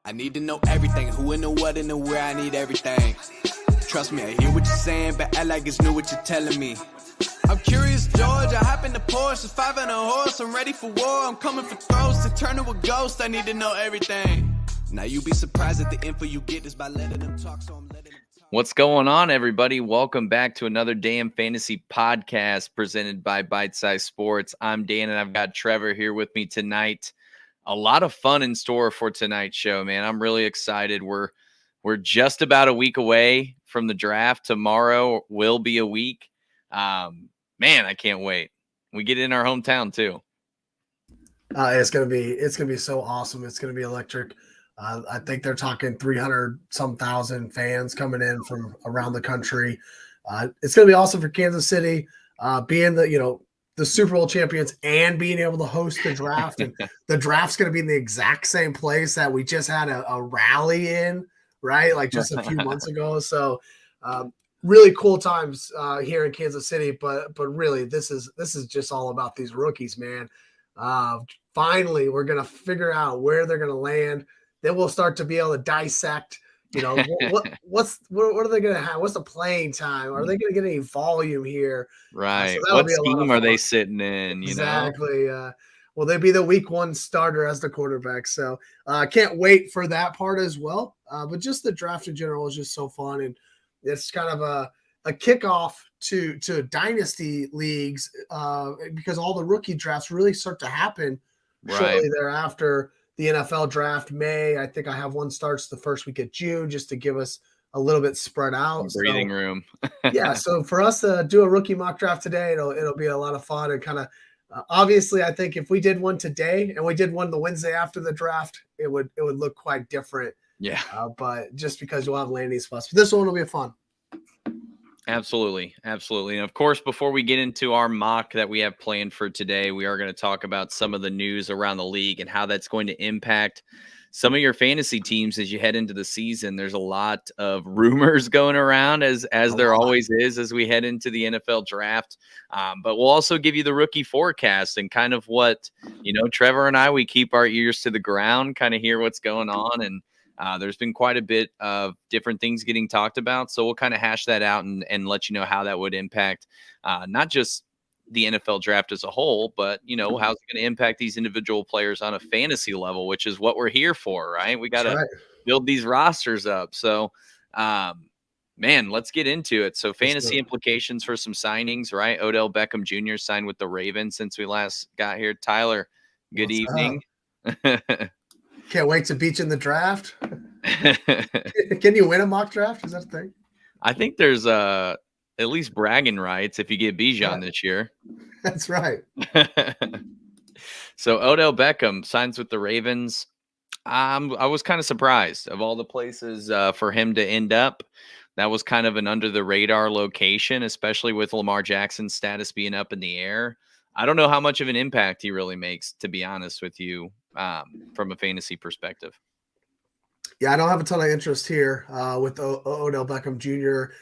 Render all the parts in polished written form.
I need to know everything, who and the what and the where, I need everything. Trust me, I hear what you're saying, but act like it's new what you're telling me. I'm curious, George, I hop in the Porsche, a 5 and a horse, I'm ready for war, I'm coming for throats, to turn to a ghost, I need to know everything. Now you be surprised at the info you get is by letting them talk, so I'm letting them talk. What's going on, everybody? Welcome back to another Damn Fantasy podcast presented by Bite Size Sports. I'm Dan, and I've got Trevor here with me tonight. A lot of fun in store for tonight's show, man. I'm really excited. We're just about a week away from the draft. Tomorrow will be a week. Man, I can't wait. We get in our hometown too. It's gonna be so awesome. It's gonna be electric. I think they're talking 300-some thousand fans coming in from around the country. It's gonna be awesome for Kansas City, being the Super Bowl champions and being able to host the draft. And the draft's going to be in the exact same place that we just had a rally in, right? Like just a few months ago. So really cool times here in Kansas City, but really this is just all about these rookies, man. Finally, we're going to figure out where they're going to land. Then we'll start to be able to dissect, what are they going to have? What's the playing time? Are they going to get any volume here? Right. What scheme are they sitting in? Exactly. Will they be the week one starter as the quarterback? So I can't wait for that part as well. But just the draft in general is just so fun. And it's kind of a kickoff to dynasty leagues because all the rookie drafts really start to happen shortly thereafter. The NFL draft May. I think I have one starts the first week of June just to give us a little bit spread out. Breathing room. Yeah. So for us to do a rookie mock draft today, it'll be a lot of fun and kind of obviously I think if we did one today and we did one the Wednesday after the draft, it would look quite different. Yeah. But just because you'll have landing spots, but this one will be fun. Absolutely. Absolutely. And of course, before we get into our mock that we have planned for today, we are going to talk about some of the news around the league and how that's going to impact some of your fantasy teams as you head into the season. There's a lot of rumors going around as there always is as we head into the NFL draft. But we'll also give you the rookie forecast and kind of what, Trevor and I, we keep our ears to the ground, kind of hear what's going on. And there's been quite a bit of different things getting talked about. So we'll kind of hash that out and let you know how that would impact not just the NFL draft as a whole, but, how's it going to impact these individual players on a fantasy level, which is what we're here for, right? We got to build these rosters up. So, man, let's get into it. So fantasy implications for some signings, right? Odell Beckham Jr. signed with the Ravens since we last got here. Tyler, good evening. Can't wait to beat you in the draft. Can you win a mock draft? Is that a thing? I think there's at least bragging rights if you get Bijan this year. That's right. So Odell Beckham signs with the Ravens. I was kind of surprised of all the places for him to end up. That was kind of an under the radar location, especially with Lamar Jackson's status being up in the air. I don't know how much of an impact he really makes, to be honest with you, from a fantasy perspective. Yeah, I don't have a ton of interest here with Odell Beckham Jr.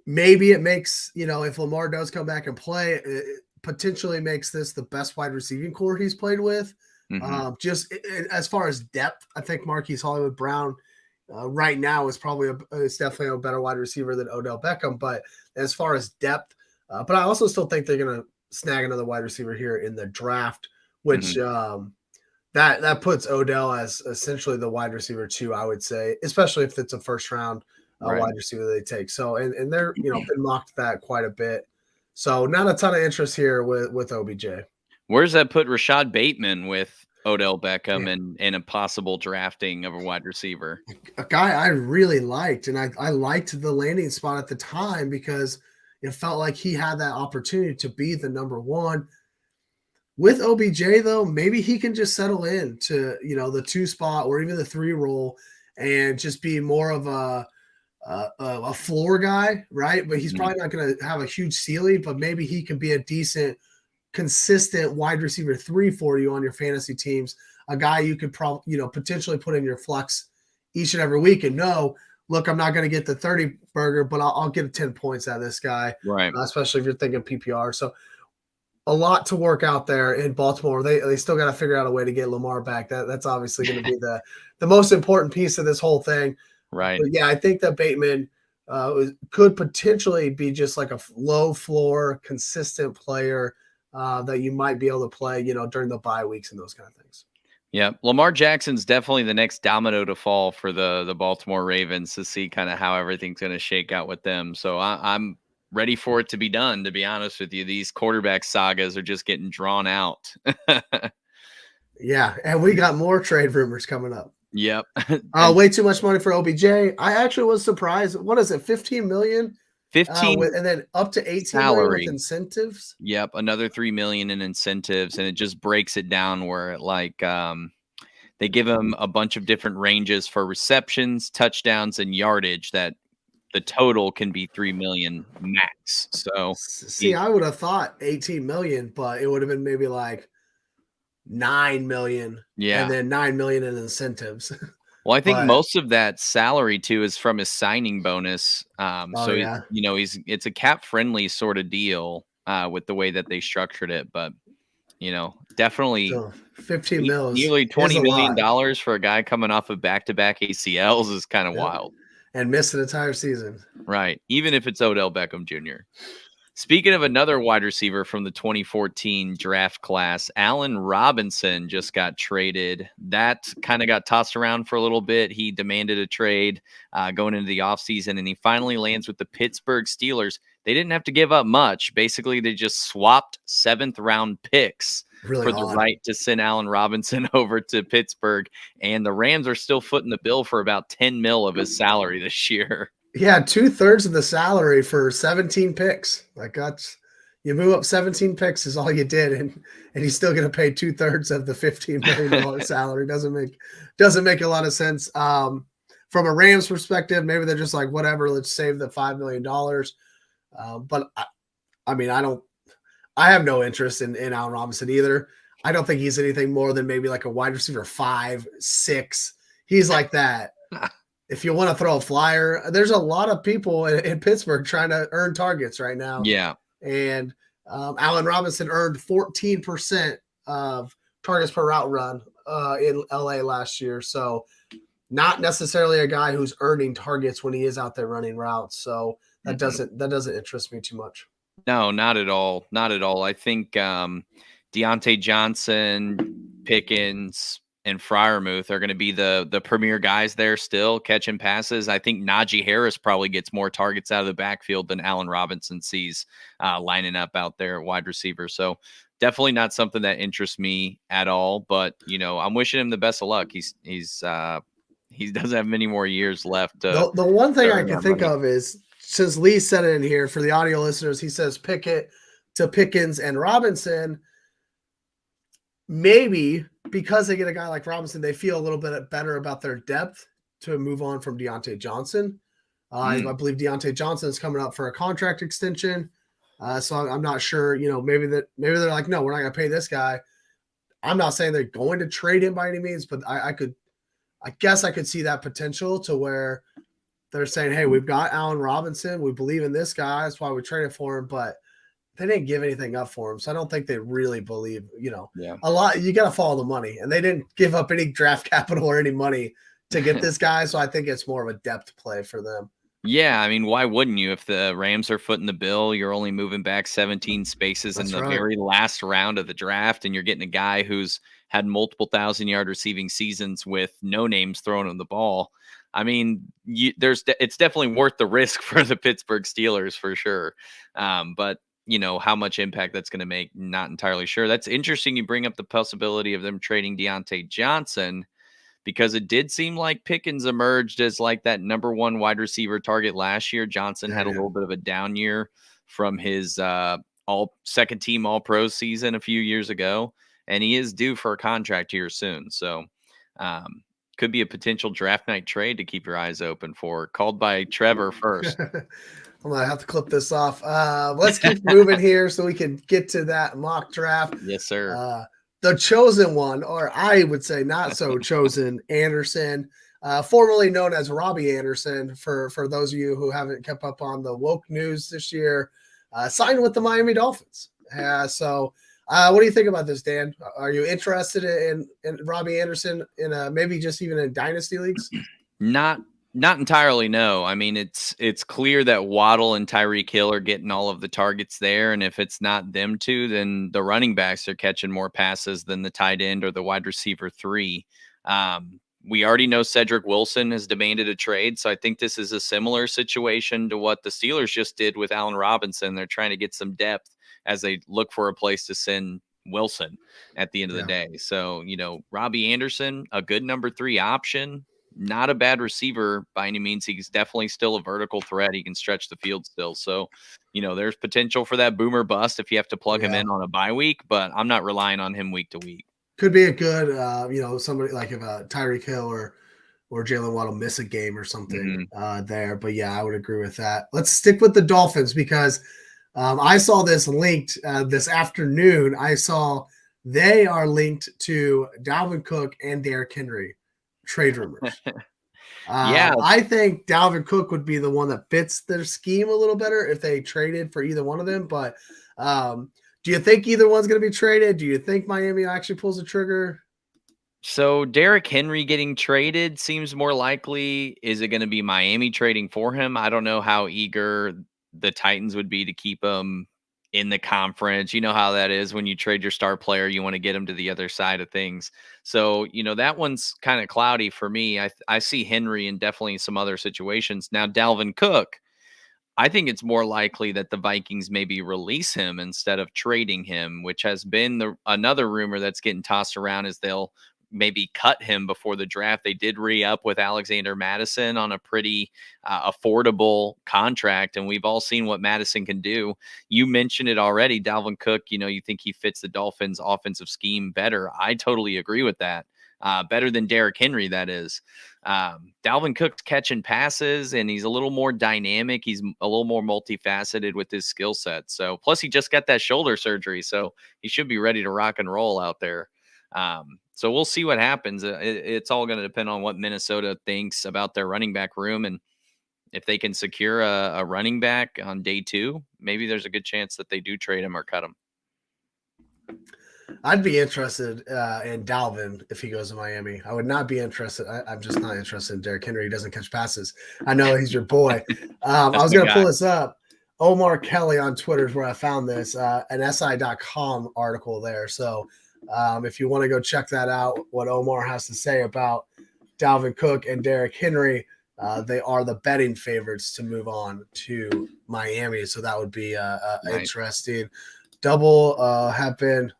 Maybe it makes, if Lamar does come back and play, it potentially makes this the best wide receiving core he's played with. Just as far as depth, I think Marquise Hollywood Brown right now is definitely a better wide receiver than Odell Beckham. But as far as depth, but I also still think they're going to snag another wide receiver here in the draft, which that puts Odell as essentially the wide receiver 2, I would say, especially if it's a first round wide receiver they take. So and they're been mocked that quite a bit. So not a ton of interest here with OBJ. Where's that put Rashad Bateman with Odell Beckham and a possible drafting of a wide receiver? A guy I really liked, and I liked the landing spot at the time because it felt like he had that opportunity to be the number one. With OBJ, though, maybe he can just settle in to, the 2 spot or even the 3 role and just be more of a floor guy, right? But he's probably not going to have a huge ceiling, but maybe he can be a decent, consistent wide receiver 3 for you on your fantasy teams. A guy you could potentially put in your flex each and every week and know, look, I'm not going to get the 30 burger, but I'll get 10 points out of this guy, right? Especially if you're thinking PPR. So a lot to work out there in Baltimore. They still got to figure out a way to get Lamar back. That's obviously going to be the most important piece of this whole thing. Right. But yeah, I think that Bateman could potentially be just like a low floor, consistent player that you might be able to play, during the bye weeks and those kind of things. Yeah, Lamar Jackson's definitely the next domino to fall for the Baltimore Ravens to see kind of how everything's going to shake out with them. So I'm ready for it to be done, to be honest with you. These quarterback sagas are just getting drawn out. Yeah, and we got more trade rumors coming up. Yep. Way too much money for OBJ. I actually was surprised. What is it, 15 million? 15 and then up to 18 salary million with incentives. Yep, another 3 million in incentives, and it just breaks it down where it they give him a bunch of different ranges for receptions, touchdowns, and yardage that the total can be 3 million max. So See, I would have thought 18 million, but it would have been maybe like 9 million. Yeah. And then 9 million in incentives. Well, I think most of that salary too is from his signing bonus. It's a cap friendly sort of deal with the way that they structured it. But definitely so 15 mils, nearly $20 million for a guy coming off of back-to-back ACLs is kind of wild. And missed an entire season. Right. Even if it's Odell Beckham Jr. Speaking of another wide receiver from the 2014 draft class, Allen Robinson just got traded. That kind of got tossed around for a little bit. He demanded a trade going into the offseason, and he finally lands with the Pittsburgh Steelers. They didn't have to give up much. Basically, they just swapped 7th-round picks for the right to send Allen Robinson over to Pittsburgh, and the Rams are still footing the bill for about 10 mil of his salary this year. Yeah, 2/3 of the salary for 17 picks. Like you move up 17 picks is all you did, and he's still going to pay 2/3 of the $15 million salary. Doesn't make a lot of sense. From a Rams perspective, maybe they're just like, whatever, let's save the $5 million. But I have no interest in Allen Robinson either. I don't think he's anything more than maybe like a wide receiver 5, 6. He's like that. If you want to throw a flyer, there's a lot of people in Pittsburgh trying to earn targets right now. Yeah. And Allen Robinson earned 14% of targets per route run in LA last year. So not necessarily a guy who's earning targets when he is out there running routes. So that doesn't interest me too much. No, not at all. Not at all. I think Deontay Johnson, Pickens, and Freiermuth are going to be the premier guys there still catching passes. I think Najee Harris probably gets more targets out of the backfield than Allen Robinson sees lining up out there at wide receiver. So definitely not something that interests me at all. But I'm wishing him the best of luck. He doesn't have many more years left. The one thing I can think of is, since Lee said it in here for the audio listeners, he says Pickett to Pickens and Robinson. Maybe because they get a guy like Robinson, they feel a little bit better about their depth to move on from Deontay Johnson. I believe Deontay Johnson is coming up for a contract extension. So I'm not sure, maybe they're like, no, we're not going to pay this guy. I'm not saying they're going to trade him by any means, but I guess I could see that potential to where they're saying, hey, we've got Allen Robinson. We believe in this guy. That's why we traded for him. But they didn't give anything up for him. So I don't think they really believe, a lot. You got to follow the money. And they didn't give up any draft capital or any money to get this guy. So I think it's more of a depth play for them. Yeah, I mean, why wouldn't you? If the Rams are footing the bill, you're only moving back 17 spaces in the very last round of the draft, and you're getting a guy who's had multiple 1,000-yard receiving seasons with no names throwing him the ball. I mean, it's definitely worth the risk for the Pittsburgh Steelers for sure. But how much impact that's going to make, not entirely sure. That's interesting. You bring up the possibility of them trading Deontay Johnson, because it did seem like Pickens emerged as like that number one wide receiver target last year. Johnson had a little bit of a down year from his all second team all pro season a few years ago, and he is due for a contract here soon. So could be a potential draft night trade to keep your eyes open for. Called by Trevor first. I'm going to have to clip this off. Let's keep moving here so we can get to that mock draft. Yes, sir. The chosen one, or I would say not so chosen, Anderson, formerly known as Robbie Anderson, for those of you who haven't kept up on the woke news this year, signed with the Miami Dolphins. So what do you think about this, Dan? Are you interested in Robbie Anderson in maybe just even in dynasty leagues? Not entirely, no. I mean, it's clear that Waddle and Tyreek Hill are getting all of the targets there, and if it's not them two, then the running backs are catching more passes than the tight end or the wide receiver 3. We already know Cedric Wilson has demanded a trade, so I think this is a similar situation to what the Steelers just did with Allen Robinson. They're trying to get some depth as they look for a place to send Wilson at the end of the day. So, Robbie Anderson, a good number 3 option. Not a bad receiver by any means. He's definitely still a vertical threat. He can stretch the field still. So, there's potential for that boomer bust if you have to plug him in on a bye week, but I'm not relying on him week to week. Could be a good, somebody like if Tyreek Hill or Jalen Waddle miss a game or something there. But yeah, I would agree with that. Let's stick with the Dolphins because I saw this linked this afternoon. I saw they are linked to Dalvin Cook and Derrick Henry trade rumors. I think Dalvin Cook would be the one that fits their scheme a little better if they traded for either one of them. But do you think either one's going to be traded? Do you think Miami actually pulls the trigger? So Derrick Henry getting traded seems more likely. Is it going to be Miami trading for him? I don't know how eager the Titans would be to keep him in the conference. You know how that is when you trade your star player, you want to get him to the other side of things. So, that one's kind of cloudy for me. I see Henry in definitely some other situations. Now, Dalvin Cook, I think it's more likely that the Vikings maybe release him instead of trading him, which has been another rumor that's getting tossed around is they'll maybe cut him before the draft. They did re-up with Alexander Madison on a pretty affordable contract, and we've all seen what Madison can do. You mentioned it already, Dalvin Cook, you think he fits the Dolphins' offensive scheme better. I totally agree with that. Better than Derrick Henry, that is. Dalvin Cook's catching passes, and he's a little more dynamic. He's a little more multifaceted with his skill set. So, plus he just got that shoulder surgery, so he should be ready to rock and roll out there. So we'll see what happens. It's all going to depend on what Minnesota thinks about their running back room. And if they can secure a running back on day 2, maybe there's a good chance that they do trade him or cut him. I'd be interested in Dalvin if he goes to Miami. I would not be interested. I'm just not interested in Derrick Henry. He doesn't catch passes. I know he's your boy. I was going to pull this up. Omar Kelly on Twitter is where I found this, an SI.com article there. So if you want to go check that out, what Omar has to say about Dalvin Cook and Derrick Henry, they are the betting favorites to move on to Miami. So that would be interesting. Double have been,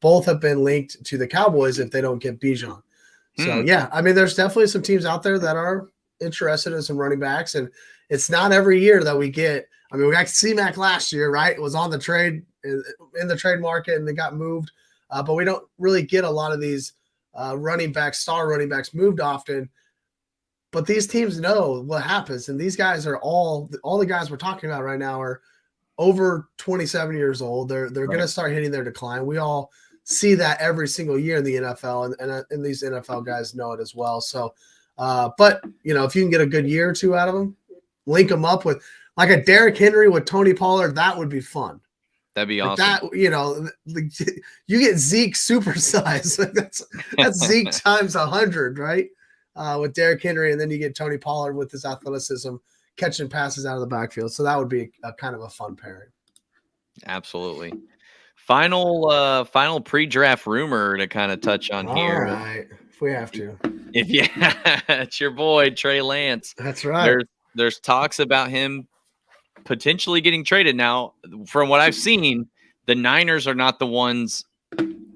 both have been linked to the Cowboys if they don't get Bijan. So, there's definitely some teams out there that are interested in some running backs. And it's not every year that we get. We got C-Mac last year, right? It was on the trade, in the trade market, and they got moved. But we don't really get a lot of these star running backs moved often. But these teams know what happens. And these guys are all the guys we're talking about right now are over 27 years old. They're going to start hitting their decline. We all see that every single year in the NFL, and these NFL guys know it as well. So, but if you can get a good year or 2 out of them, link them up with like a Derrick Henry with Tony Pollard, that would be fun. That'd be like awesome. That, you get Zeke supersized. that's Zeke times 100, right? With Derrick Henry, and then you get Tony Pollard with his athleticism, catching passes out of the backfield. So that would be a kind of a fun pairing. Absolutely. Final pre-draft rumor to kind of touch on here. All right, if we have to. It's your boy Trey Lance. That's right. There's talks about him potentially getting traded. Now, from what I've seen, the Niners are not the ones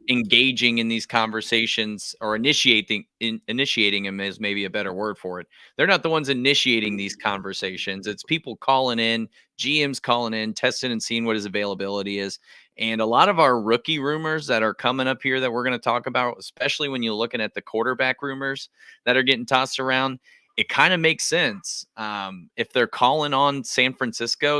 engaging in these conversations, or initiating them is maybe a better word for it. They're not the ones initiating these conversations. It's people calling in, GMs calling in, testing and seeing what his availability is. And a lot of our rookie rumors that are coming up here that we're going to talk about, especially when you're looking at the quarterback rumors that are getting tossed around, it kind of makes sense. If they're calling on San Francisco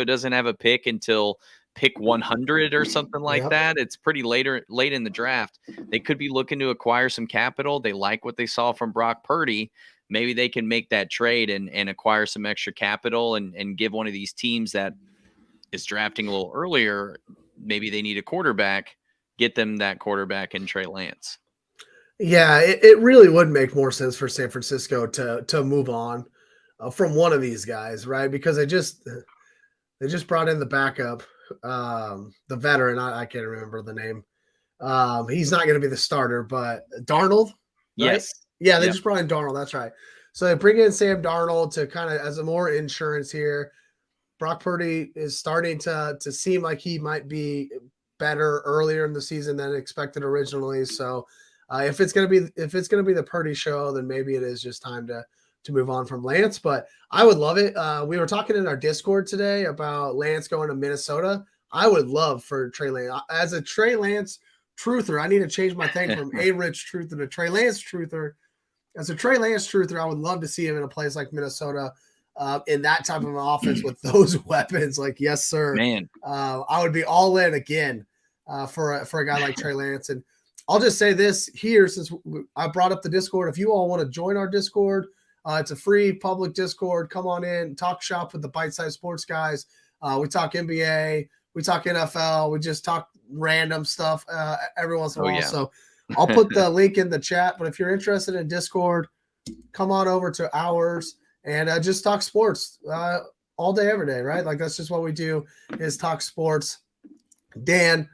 doesn't have a pick until pick 100 or something like that. It's pretty late in the draft. They could be looking to acquire some capital. They like what they saw from Brock Purdy. Maybe they can make that trade and acquire some extra capital and give one of these teams that is drafting a little earlier, maybe they need a quarterback, get them that quarterback in Trey Lance. Yeah, it really would make more sense for San Francisco to move on from one of these guys, right? Because they just brought in the backup, the veteran. I can't remember the name. He's not going to be the starter, but Darnold, right? Yes. Yeah, they Yep. just brought in Darnold. That's right. So they bring in Sam Darnold to kind of as a more insurance here. Brock Purdy is starting to seem like he might be better earlier in the season than expected originally. So if it's gonna be the Purdy show, then maybe it is just time to move on from Lance. But I would love it. We were talking in our Discord today about Lance going to Minnesota. I would love for Trey Lance as a Trey Lance truther. I need to change my thing from a Rich truther to Trey Lance truther. As a Trey Lance truther, I would love to see him in a place like Minnesota. In that type of an offense with those weapons, like yes, sir, Man. I would be all in again for a guy like Trey Lance. And I'll just say this here, since I brought up the Discord. If you all want to join our Discord, it's a free public Discord. Come on in, talk shop with the Bite Size Sports guys. We talk NBA, we talk NFL, we just talk random stuff every once in a while. Yeah. So I'll put the link in the chat. But if you're interested in Discord, come on over to ours. And just talk sports all day, every day, right? Like that's just what we do is talk sports. Dan,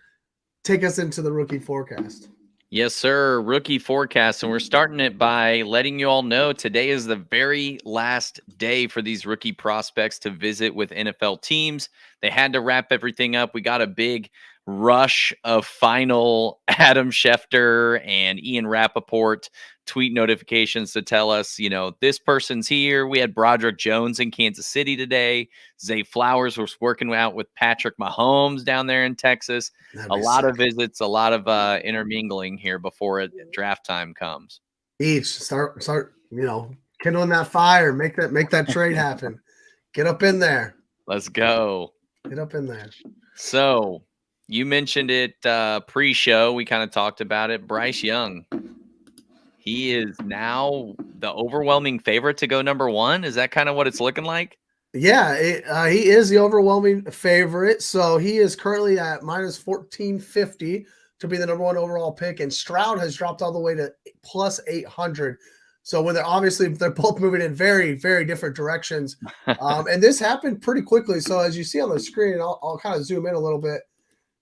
take us into the rookie forecast. Yes, sir. Rookie forecast. And we're starting it by letting you all know today is the very last day for these rookie prospects to visit with NFL teams. They had to wrap everything up. We got a big rush of final Adam Schefter and Ian Rappaport tweet notifications to tell us, this person's here. We had Broderick Jones in Kansas City today. Zay Flowers was working out with Patrick Mahomes down there in Texas. A lot of visits, a lot of intermingling here before draft time comes. Each start, kindling that fire, make that trade happen. Get up in there. Let's go. Get up in there. So you mentioned it pre-show. We kind of talked about it. Bryce Young. He is now the overwhelming favorite to go number one. Is that kind of what it's looking like? Yeah, he is the overwhelming favorite. So he is currently at minus 1450 to be the number one overall pick. And Stroud has dropped all the way to plus 800. So when they're both moving in very, very different directions. And this happened pretty quickly. So as you see on the screen, I'll kind of zoom in a little bit.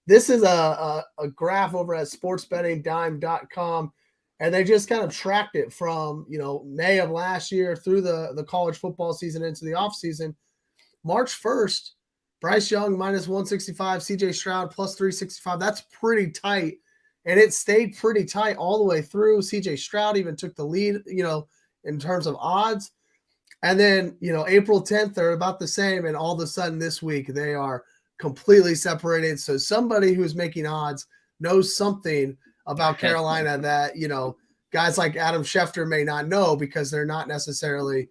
This is a graph over at sportsbettingdime.com. And they just kind of tracked it from, May of last year through the college football season into the offseason. March 1st, Bryce Young minus 165, CJ Stroud plus 365. That's pretty tight. And it stayed pretty tight all the way through. CJ Stroud even took the lead, in terms of odds. And then, April 10th, they're about the same. And all of a sudden this week, they are completely separated. So somebody who's making odds knows something about Carolina that, guys like Adam Schefter may not know because they're not necessarily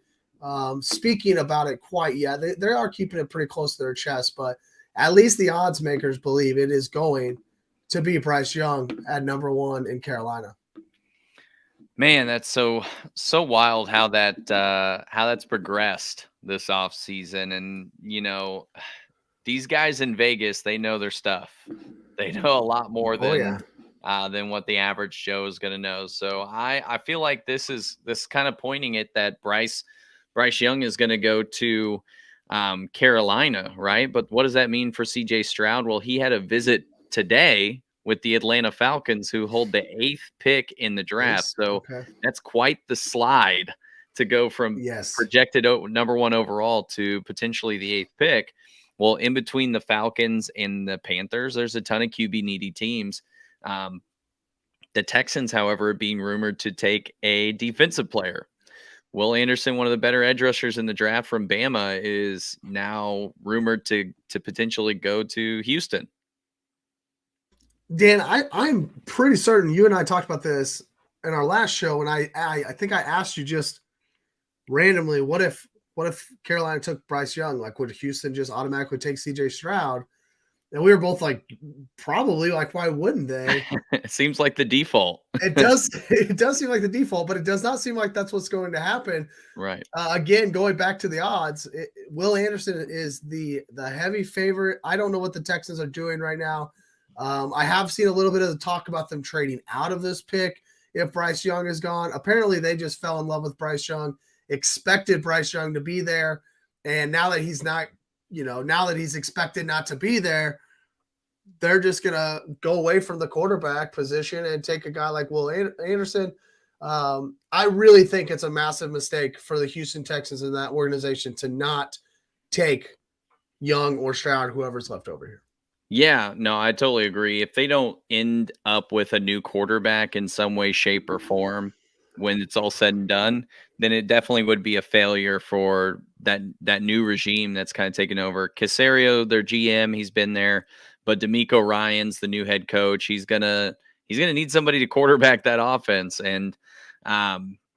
speaking about it quite yet. They are keeping it pretty close to their chest, but at least the odds makers believe it is going to be Bryce Young at number one in Carolina. Man, that's so wild how that's progressed this offseason. And, these guys in Vegas, they know their stuff. They know a lot more than what the average Joe is going to know. So I feel like this kind of pointing it that Bryce Young is going to go to Carolina, right? But what does that mean for CJ Stroud? Well, he had a visit today with the Atlanta Falcons, who hold the 8th pick in the draft. So that's quite the slide to go from projected number one overall to potentially the 8th pick. Well, in between the Falcons and the Panthers, there's a ton of QB needy teams. The Texans, however, are being rumored to take a defensive player. Will Anderson, one of the better edge rushers in the draft from Bama, is now rumored to potentially go to Houston. Dan, I'm pretty certain you and I talked about this in our last show, and I think I asked you just randomly, what if Carolina took Bryce Young? Like, would Houston just automatically take CJ Stroud? And we were both like, probably, like, why wouldn't they? It seems like the default. It does seem like the default, but it does not seem like that's what's going to happen. Right. Again, going back to the odds, Will Anderson is the heavy favorite. I don't know what the Texans are doing right now. I have seen a little bit of the talk about them trading out of this pick if Bryce Young is gone. Apparently, they just fell in love with Bryce Young, expected Bryce Young to be there, and now that he's not, now that he's expected not to be there, they're just going to go away from the quarterback position and take a guy like Will Anderson. I really think it's a massive mistake for the Houston Texans and that organization to not take Young or Stroud, whoever's left over here. Yeah, no, I totally agree. If they don't end up with a new quarterback in some way, shape, or form when it's all said and done, then it definitely would be a failure for that new regime that's kind of taken over. Caserio, their GM, he's been there, but D'Amico Ryans, the new head coach, he's gonna need somebody to quarterback that offense. And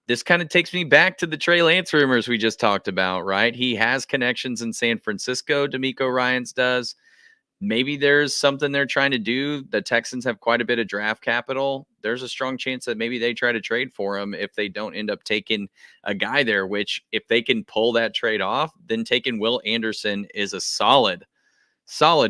this kind of takes me back to the Trey Lance rumors we just talked about, right? He has connections in San Francisco, D'Amico Ryans does. Maybe there's something they're trying to do. The Texans have quite a bit of draft capital. There's a strong chance that maybe they try to trade for him if they don't end up taking a guy there, which if they can pull that trade off, then taking Will Anderson is a solid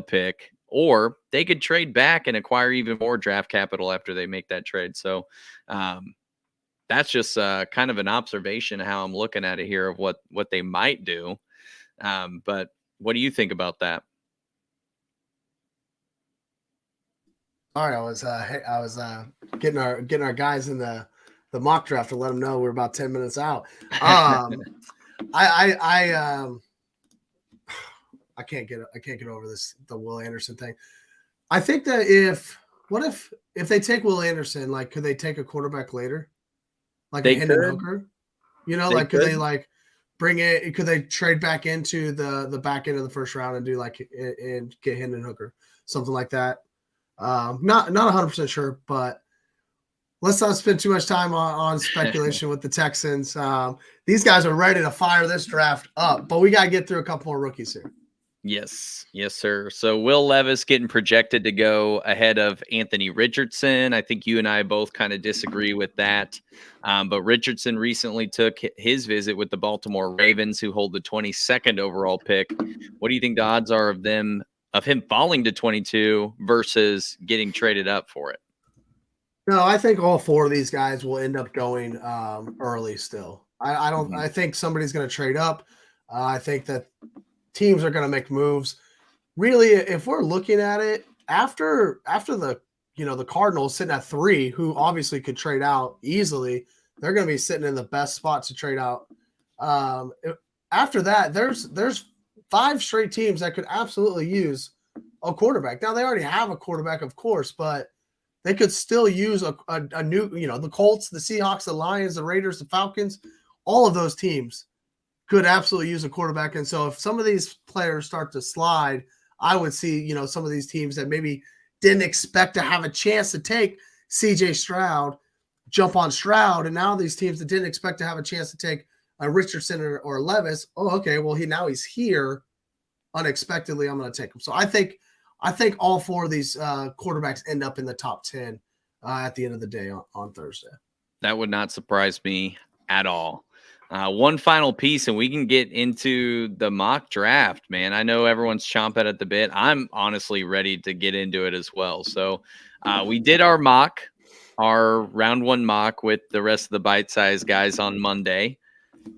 pick. Or they could trade back and acquire even more draft capital after they make that trade. So that's just kind of an observation of how I'm looking at it here of what they might do. But what do you think about that? All right, I was getting our guys in the mock draft to let them know we're about 10 minutes out. I can't get over the Will Anderson thing. I think that if they take Will Anderson, like, could they take a quarterback later, like a Hendon Hooker? Could they like bring it? Could they trade back into the back end of the first round and do and get Hendon Hooker, something like that? Not 100% sure, but let's not spend too much time on speculation with the Texans. These guys are ready to fire this draft up, but we got to get through a couple more rookies here. Yes, sir. So Will Levis getting projected to go ahead of Anthony Richardson. I think you and I both kind of disagree with that. But Richardson recently took his visit with the Baltimore Ravens, who hold the 22nd overall pick. What do you think the odds are of him falling to 22 versus getting traded up for it? No, I think all four of these guys will end up going early still. I don't. Mm-hmm. I think somebody's going to trade up. I think that teams are going to make moves. Really, if we're looking at it, after the the Cardinals sitting at 3, who obviously could trade out easily, they're going to be sitting in the best spot to trade out. After that, there's 5 straight teams that could absolutely use a quarterback. Now, they already have a quarterback, of course, but they could still use a new, the Colts, the Seahawks, the Lions, the Raiders, the Falcons, all of those teams could absolutely use a quarterback. And so if some of these players start to slide, I would see, some of these teams that maybe didn't expect to have a chance to take CJ Stroud, jump on Stroud. And now these teams that didn't expect to have a chance to take a Richardson or Levis, okay, well, he's here unexpectedly. I'm going to take him. So I think all 4 of these quarterbacks end up in the top 10 at the end of the day on Thursday. That would not surprise me at all. One final piece, and we can get into the mock draft, man. I know everyone's chomping at the bit. I'm honestly ready to get into it as well. So we did our round 1 mock with the rest of the bite-sized guys on Monday.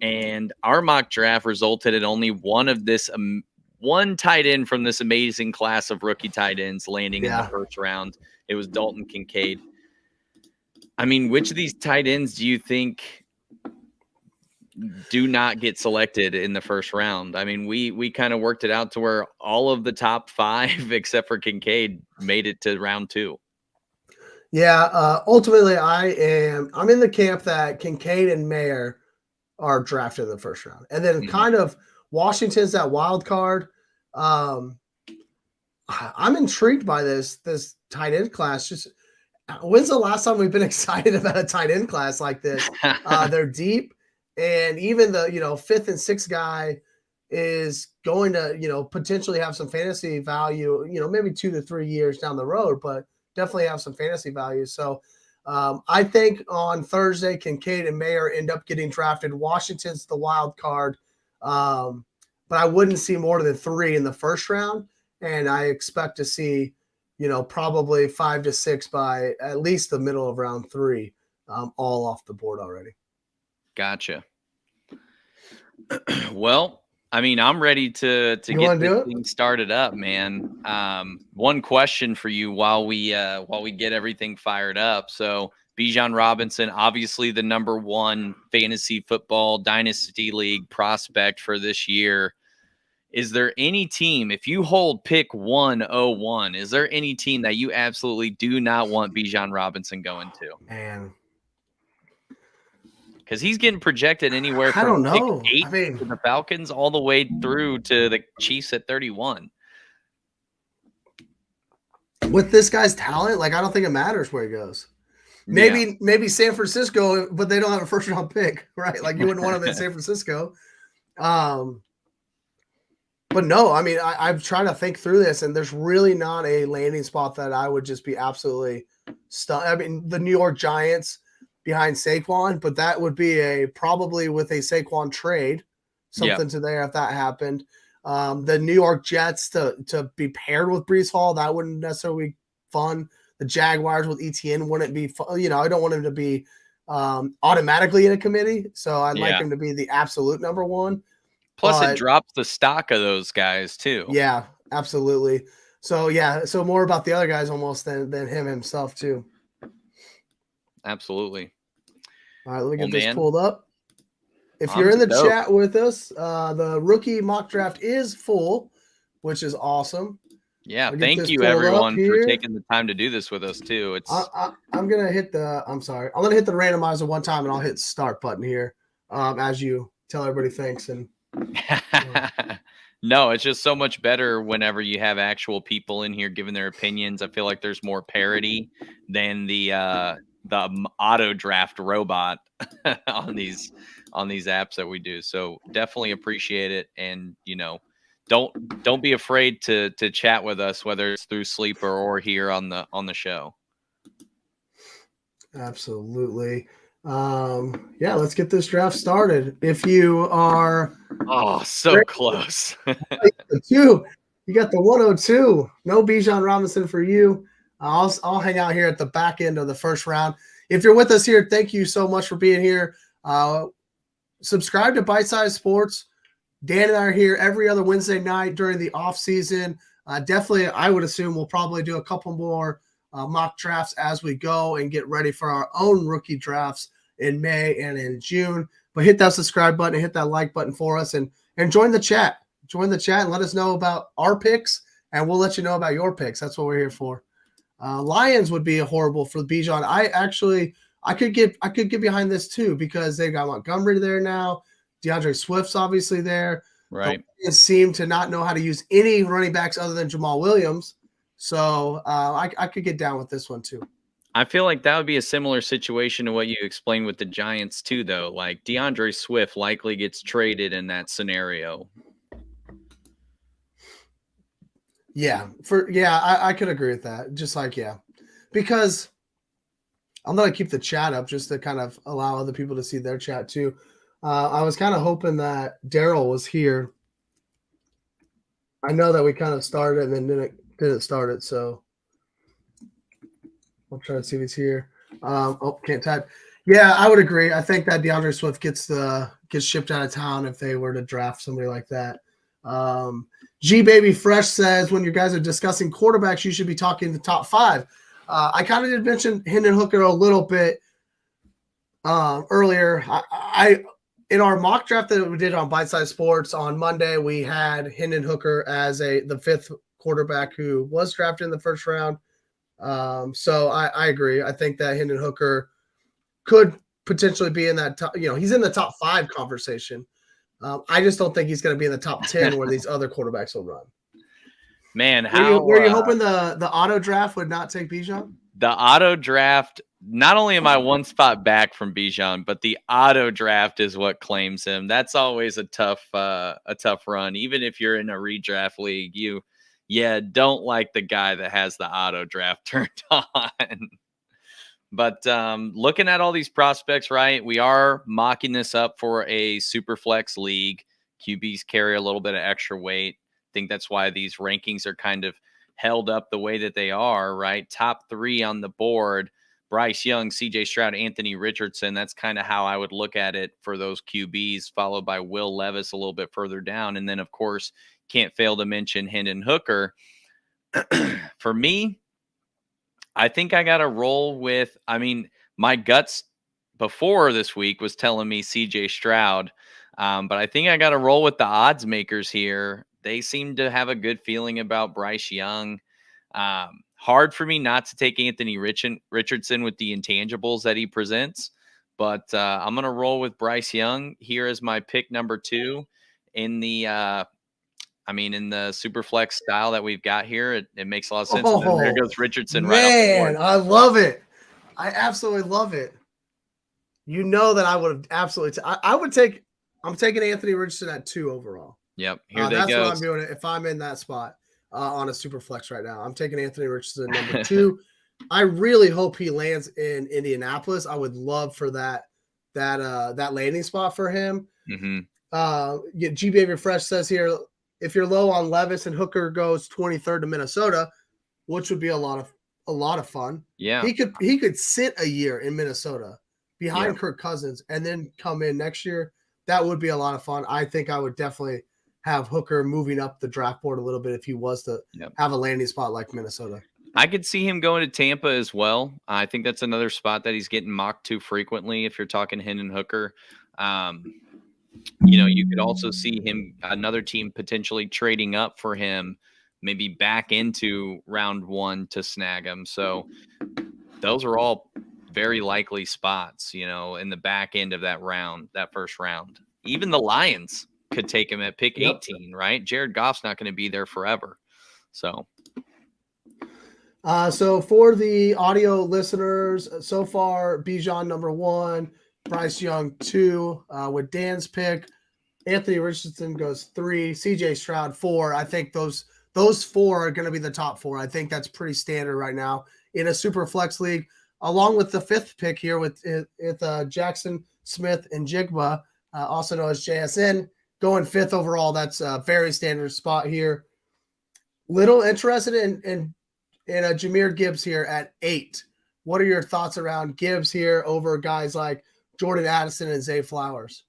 And our mock draft resulted in only one tight end from this amazing class of rookie tight ends landing in the first round. It was Dalton Kincaid. I mean, which of these tight ends do you think do not get selected in the first round? I mean, we kind of worked it out to where all of the top 5, except for Kincaid, made it to round 2. Yeah, ultimately, I'm in the camp that Kincaid and Mayer are drafted in the first round, and then kind of Washington's that wild card. I'm intrigued by this tight end class. Just when's the last time we've been excited about a tight end class like this? They're deep, and even the 5th and 6th guy, is going to, potentially have some fantasy value, maybe 2 to 3 years down the road, but definitely have some fantasy value. So I think on Thursday, Kincaid and Mayer end up getting drafted. Washington's the wild card. But I wouldn't see more than 3 in the first round. And I expect to see, probably 5 to 6 by at least the middle of round 3, all off the board already. Gotcha. Well, I mean, I'm ready to get this thing started up, man. One question for you while we get everything fired up. So Bijan Robinson, obviously the number 1 fantasy football dynasty league prospect for this year. Is there any team, if you hold pick 101, is there any team that you absolutely do not want Bijan Robinson going to? Man. Because he's getting projected anywhere from pick 8 to the Falcons all the way through to the Chiefs at 31. With this guy's talent, I don't think it matters where he goes. Maybe San Francisco, but they don't have a first round pick, right? You wouldn't want him in San Francisco. But no, I mean, I've tried to think through this, and there's really not a landing spot that I would just be absolutely stunned. I mean, the New York Giants behind Saquon, but that would be probably with a Saquon trade, something to there if that happened. The New York Jets to be paired with Breece Hall, that wouldn't necessarily be fun. The Jaguars with ETN wouldn't be fun. I don't want him to be automatically in a committee, so I'd like him to be the absolute number 1. Plus, it drops the stock of those guys too. Yeah, absolutely. So so more about the other guys almost than him himself too. Absolutely. All right, let me get this pulled up. If you're in the chat with us, the rookie mock draft is full, which is awesome. Yeah, thank you everyone for taking the time to do this with us too. I'm gonna hit the randomizer one time, and I'll hit start button here as you tell everybody thanks and. No, it's just so much better whenever you have actual people in here giving their opinions. I feel like there's more parity than the auto draft robot on these apps that we do. So definitely appreciate it. And don't be afraid to chat with us, whether it's through Sleeper or here on the show. Absolutely. Let's get this draft started. If you are so close. You got the 102. No Bijan Robinson for you. I'll hang out here at the back end of the first round. If you're with us here, thank you so much for being here. Subscribe to Bite Size Sports. Dan and I are here every other Wednesday night during the off season. Definitely, I would assume we'll probably do a couple more mock drafts as we go and get ready for our own rookie drafts in May and in June. But hit that subscribe button and hit that like button for us and join the chat. Join the chat and let us know about our picks, and we'll let you know about your picks. That's what we're here for. Lions would be horrible for Bijan. I could get behind this too because they got Montgomery there now. DeAndre Swift's obviously there. Right. They seem to not know how to use any running backs other than Jamal Williams. So I could get down with this one too. I feel like that would be a similar situation to what you explained with the Giants too, though. Like DeAndre Swift likely gets traded in that scenario. Yeah, I could agree with that. Just because I'm gonna keep the chat up just to kind of allow other people to see their chat too. I was kind of hoping that Daryl was here. I know that we kind of started and then didn't start it, so I'll try to see if he's here. Can't type. Yeah, I would agree. I think that DeAndre Swift gets shipped out of town if they were to draft somebody like that. G Baby Fresh says when you guys are discussing quarterbacks, you should be talking the top 5. I kind of did mention Hendon Hooker a little bit earlier. I in our mock draft that we did on Bite Size Sports on Monday, we had Hendon Hooker as the 5th quarterback who was drafted in the first round. So I agree. I think that Hendon Hooker could potentially be in that top, he's in the top 5 conversation. I just don't think he's going to be in the top 10 where these other quarterbacks will run. Man, were you hoping the auto draft would not take Bijan? The auto draft not only am I one spot back from Bijan, but the auto draft is what claims him. That's always a tough run. Even if you're in a redraft league, you don't like the guy that has the auto draft turned on. But looking at all these prospects, right, we are mocking this up for a super flex league. QBs carry a little bit of extra weight. I think that's why these rankings are kind of held up the way that they are, right? Top 3 on the board: Bryce Young, CJ Stroud, Anthony Richardson. That's kind of how I would look at it for those QBs, followed by Will Levis a little bit further down. And then, of course, can't fail to mention Hendon Hooker. For me, I think I got to roll with, my guts before this week was telling me CJ Stroud. But I think I got to roll with the odds makers here. They seem to have a good feeling about Bryce Young. Hard for me not to take Anthony Richardson with the intangibles that he presents. But I'm going to roll with Bryce Young here as my pick number 2 in the in the super flex style that we've got here. It makes a lot of sense. And then there goes Richardson right off the board. I love it. I absolutely love it. You know that I would have absolutely. I'm taking Anthony Richardson at 2 overall. Yep. Here they go. That's go. what I'm doing if I'm in that spot on a super flex right now. I'm taking Anthony Richardson number 2. I really hope he lands in Indianapolis. I would love for that landing spot for him. Mm-hmm. G Baby Fresh says here, if you're low on Levis and Hooker goes 23rd to Minnesota, which would be a lot of fun. Yeah. He could sit a year in Minnesota behind Kirk Cousins and then come in next year. That would be a lot of fun. I think I would definitely have Hooker moving up the draft board a little bit if he was to have a landing spot like Minnesota. I could see him going to Tampa as well. I think that's another spot that he's getting mocked to frequently if you're talking Hendon Hooker. You could also see him, another team potentially trading up for him, maybe back into round 1 to snag him. So those are all very likely spots, in the back end of that first round. Even the Lions could take him at pick 18, right? Jared Goff's not going to be there forever. So for the audio listeners, so far, Bijan number 1, Bryce Young 2, with Dan's pick. Anthony Richardson goes 3, CJ Stroud 4. I think those 4 are going to be the top 4. I think that's pretty standard right now in a super flex league, along with the 5th pick here with Jackson Smith and Jigba, also known as JSN, going 5th overall. That's a very standard spot here. Little interested in Jahmyr Gibbs here at 8. What are your thoughts around Gibbs here over guys like Jordan Addison and Zay Flowers?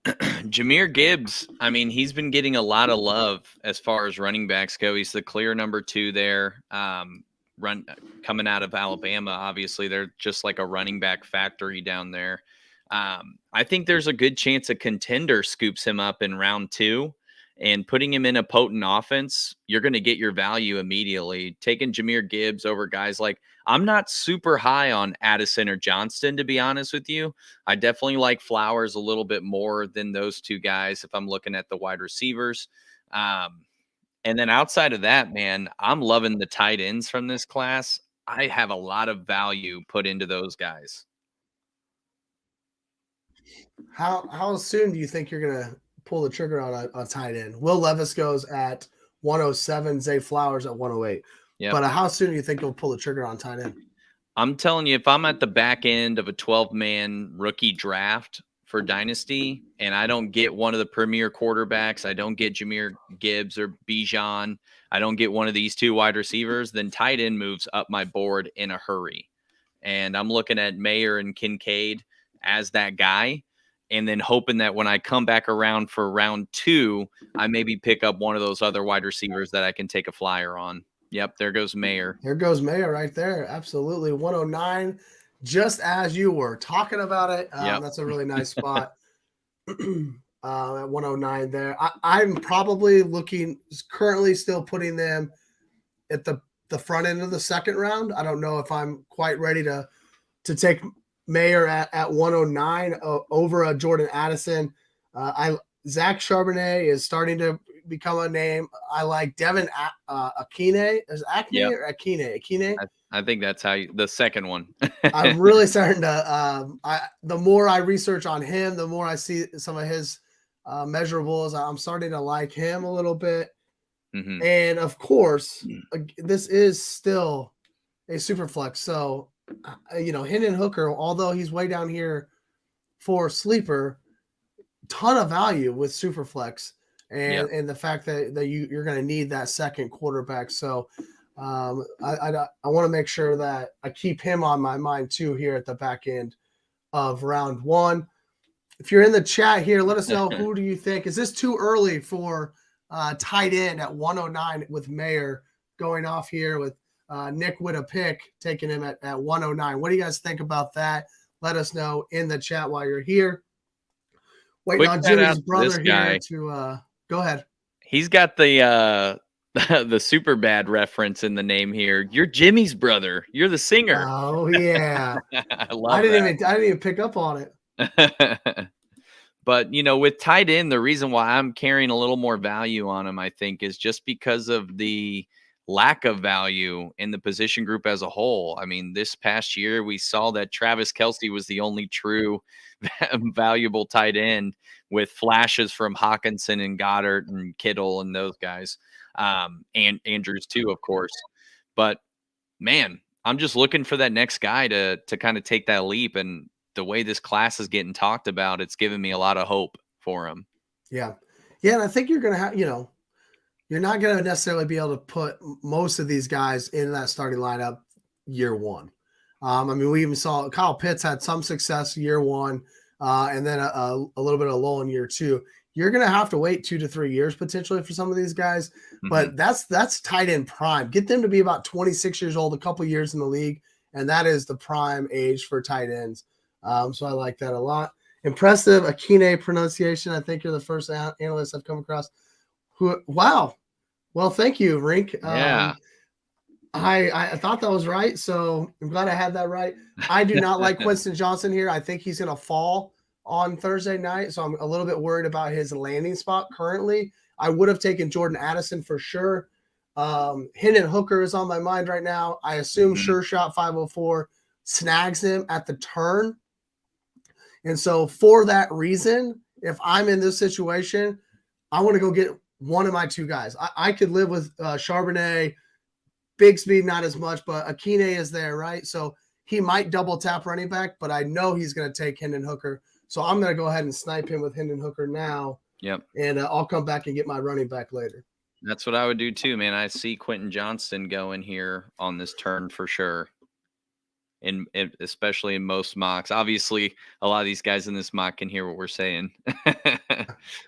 Jahmyr Gibbs, he's been getting a lot of love as far as running backs go. He's the clear number 2 there. Coming out of Alabama, obviously they're just like a running back factory down there. I think there's a good chance a contender scoops him up in round 2, and putting him in a potent offense, you're going to get your value immediately. Taking Jahmyr Gibbs over guys like, I'm not super high on Addison or Johnston, to be honest with you. I definitely like Flowers a little bit more than those 2 guys if I'm looking at the wide receivers. And then outside of that, man, I'm loving the tight ends from this class. I have a lot of value put into those guys. How soon do you think you're going to pull the trigger on a tight end? Will Levis goes at 107, Zay Flowers at 108. Yep. But how soon do you think you'll pull the trigger on tight end? I'm telling you, if I'm at the back end of a 12-man rookie draft for Dynasty and I don't get one of the premier quarterbacks, I don't get Jahmyr Gibbs or Bijan, I don't get one of these 2 wide receivers, then tight end moves up my board in a hurry. And I'm looking at Mayer and Kincaid as that guy, and then hoping that when I come back around for round 2, I maybe pick up one of those other wide receivers that I can take a flyer on. Yep, there goes Mayer. There goes Mayer right there. Absolutely. 109, just as you were talking about it. That's a really nice spot at 109 there. I'm probably currently still putting them at the front end of the second round. I don't know if I'm quite ready to take Mayer at 109 over a Jordan Addison. Zach Charbonnet is starting to become a name. I like Devin Akine. Is Akine or Akine? Akine. I think that's how the second one. I'm really starting to. The more I research on him, the more I see some of his measurables. I'm starting to like him a little bit. Mm-hmm. And of course, this is still a super flex. So, Hendon Hooker, although he's way down here for sleeper, ton of value with super flex, and the fact that you're going to need that second quarterback. So, I want to make sure that I keep him on my mind too here at the back end of round one. If you're in the chat here, let us know who do you think. Is this too early for tight end at 109 with Mayer going off here with Nick with a pick, taking him at 109? What do you guys think about that? Let us know in the chat while you're here. Waiting on Jimmy's brother here to go ahead. He's got the the super bad reference in the name here. You're Jimmy's brother. You're the singer. Oh yeah. I didn't even pick up on it. But with tight end, the reason why I'm carrying a little more value on him, I think, is just because of the lack of value in the position group as a whole. I mean, this past year we saw that Travis Kelce was the only true valuable tight end, with flashes from Hawkinson and Goddard and Kittle and those guys, and Andrews too, of course. But man, I'm just looking for that next guy to kind of take that leap. And the way this class is getting talked about, it's giving me a lot of hope for him. Yeah. And I think you're going to have, you're not going to necessarily be able to put most of these guys in that starting lineup year one. We even saw Kyle Pitts had some success year one, and then a little bit of lull in year two. You're going to have to wait 2 to 3 years potentially for some of these guys, but that's tight end prime. Get them to be about 26 years old, a couple years in the league, and that is the prime age for tight ends. So I like that a lot. Impressive Akine pronunciation. I think you're the first analyst I've come across. Wow. Well, thank you, Rink. Yeah. I thought that was right, so I'm glad I had that right. I do not like Winston Johnson here. I think he's going to fall on Thursday night, so I'm a little bit worried about his landing spot currently. I would have taken Jordan Addison for sure. Hendon Hooker is on my mind right now. I assume Sure Shot 504 snags him at the turn. And so for that reason, if I'm in this situation, I want to go get one of my two guys. I could live with Charbonnet, Bigsby, not as much, but Akine is there, right? So he might double tap running back, but I know he's going to take Hendon Hooker. So I'm going to go ahead and snipe him with Hendon Hooker now. Yep. And I'll come back and get my running back later. That's what I would do too, man. I see Quentin Johnston going here on this turn for sure. Especially in most mocks. Obviously, a lot of these guys in this mock can hear what we're saying.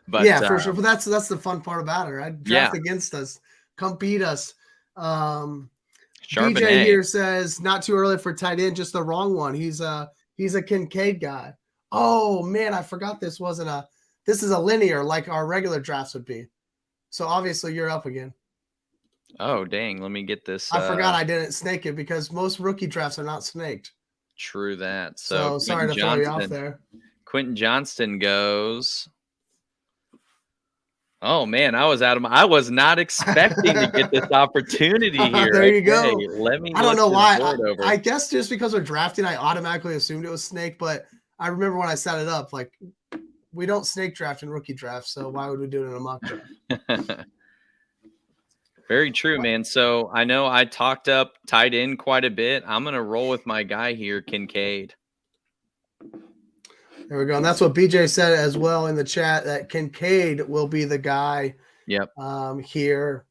But yeah, for sure. But that's the fun part about it, right? Draft against us. Come beat us. DJ here says not too early for tight end, just the wrong one. He's a Kincaid guy. Oh man, I forgot this is a linear like our regular drafts would be. So obviously you're up again. Oh, dang. Let me get this. I forgot I didn't snake it because most rookie drafts are not snaked. True that. So sorry to throw you off there. Quentin Johnston goes. Oh, man. I was not expecting to get this opportunity here. There you go. Let me. I don't know why. I guess just because we're drafting, I automatically assumed it was snake. But I remember when I set it up, like, we don't snake draft in rookie drafts. So why would we do it in a mock draft? Very true, man. So I know I talked up tight end quite a bit. I'm going to roll with my guy here, Kincaid. There we go. And that's what BJ said as well in the chat, that Kincaid will be the guy. Yep. Here.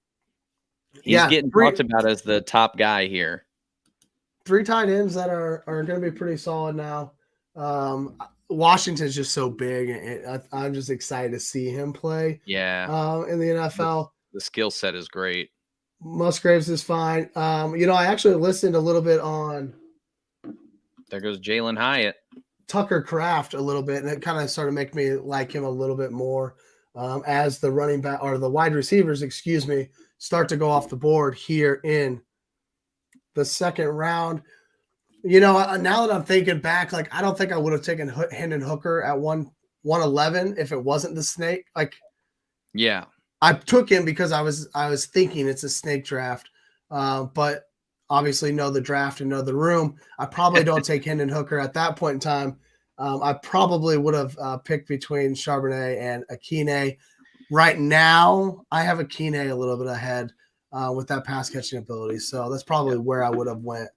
He's getting talked about as the top guy here. 3 tight ends that are going to be pretty solid now. Washington's just so big. And I'm just excited to see him play. Yeah. In the NFL. The skill set is great. Musgraves is fine. I actually listened a little bit on. There goes Jalen Hyatt. Tucker Kraft a little bit, and it kind of started making me like him a little bit more as the running back or the wide receivers, start to go off the board here in the second round. Now that I'm thinking back, like I don't think I would have taken Hendon Hooker at 111 if it wasn't the snake. Like, yeah. I took him because I was thinking it's a snake draft, but obviously know the draft and know the room. I probably don't take Hendon Hooker at that point in time. I probably would have picked between Charbonnet and Akine. Right now, I have Akine a little bit ahead with that pass catching ability, so that's probably where I would have went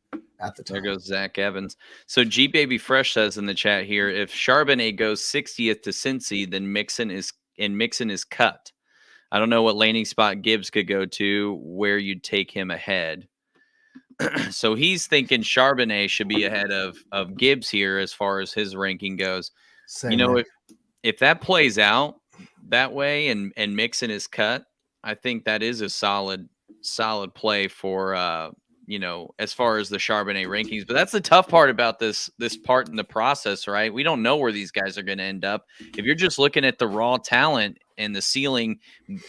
at the time. There goes Zach Evans. So G Baby Fresh says in the chat here, if Charbonnet goes 60th to Cincy, then Mixon is cut. I don't know what landing spot Gibbs could go to where you'd take him ahead. So he's thinking Charbonnet should be ahead of Gibbs here as far as his ranking goes. Same, you know, if that plays out that way and Mixon is cut, I think that is a solid play for as far as the Charbonnet rankings. But that's the tough part about this part in the process, right? We don't know where these guys are going to end up. If you're just looking at the raw talent and the ceiling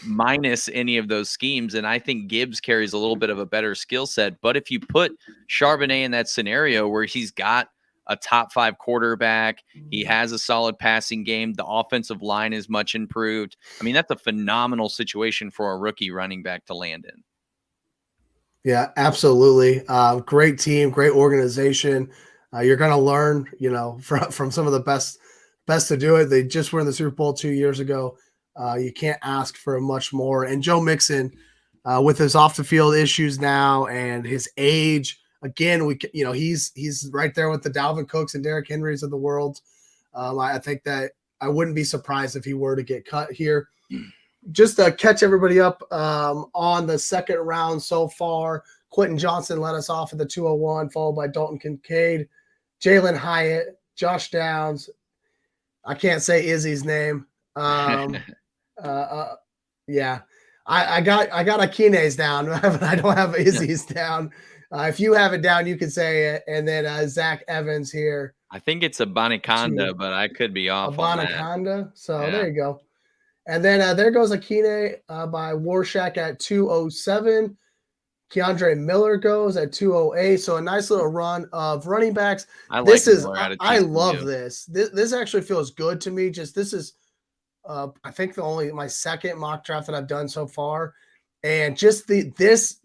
minus any of those schemes, and I think Gibbs carries a little bit of a better skill set. But if you put Charbonnet in that scenario where he's got a top 5 quarterback, he has a solid passing game, the offensive line is much improved. I mean, that's a phenomenal situation for a rookie running back to land in. Yeah, absolutely. Great team, great organization. You're going to learn, from some of the best to do it. They just were in the Super Bowl 2 years ago. You can't ask for much more. And Joe Mixon, with his off the field issues now and his age, again, he's right there with the Dalvin Cooks and Derrick Henrys of the world. I think that I wouldn't be surprised if he were to get cut here. Just to catch everybody up on the second round so far, Quentin Johnson led us off at the 201, followed by Dalton Kincaid, Jalen Hyatt, Josh Downs. I can't say Izzy's name. Yeah, I got Akine's down, but I don't have Izzy's down. If you have it down, you can say it. And then Zach Evans here. I think it's a Boniconda, but I could be off on that. Boniconda. So there you go. And then there goes Akine by Warshak at 207. Keandre Miller goes at 208. So a nice little run of running backs. I love this. This actually feels good to me. This is I think my second mock draft that I've done so far. And just this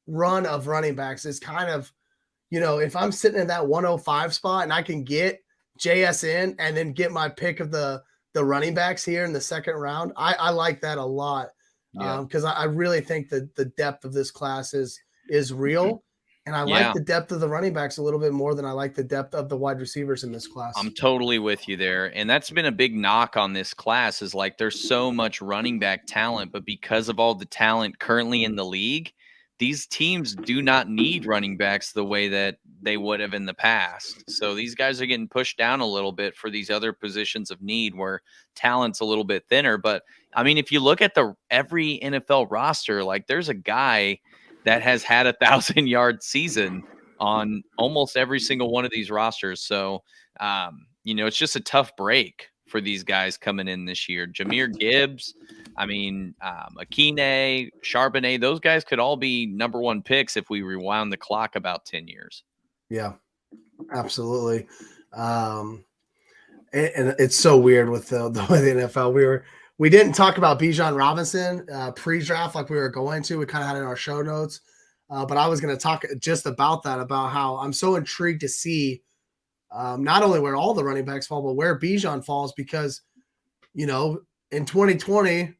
run of running backs is kind of, if I'm sitting in that 105 spot and I can get JSN and then get my pick of the running backs here in the second round, I like that a lot because I really think that the depth of this class is real. And I like the depth of the running backs a little bit more than I like the depth of the wide receivers in this class. I'm totally with you there. And that's been a big knock on this class is like there's so much running back talent, but because of all the talent currently in the league, these teams do not need running backs the way that they would have in the past. So these guys are getting pushed down a little bit for these other positions of need where talent's a little bit thinner. But I mean, if you look at every NFL roster, like there's a guy that has had 1,000-yard season on almost every single one of these rosters. So, it's just a tough break for these guys coming in this year. Jahmyr Gibbs, Akine, Charbonnet, those guys could all be number 1 picks if we rewound the clock about 10 years. Yeah, absolutely. And it's so weird with the way the NFL. We didn't talk about Bijan Robinson pre-draft like we were going to. We kind of had it in our show notes. But I was going to talk just about that, about how I'm so intrigued to see not only where all the running backs fall, but where Bijan falls because, in 2020,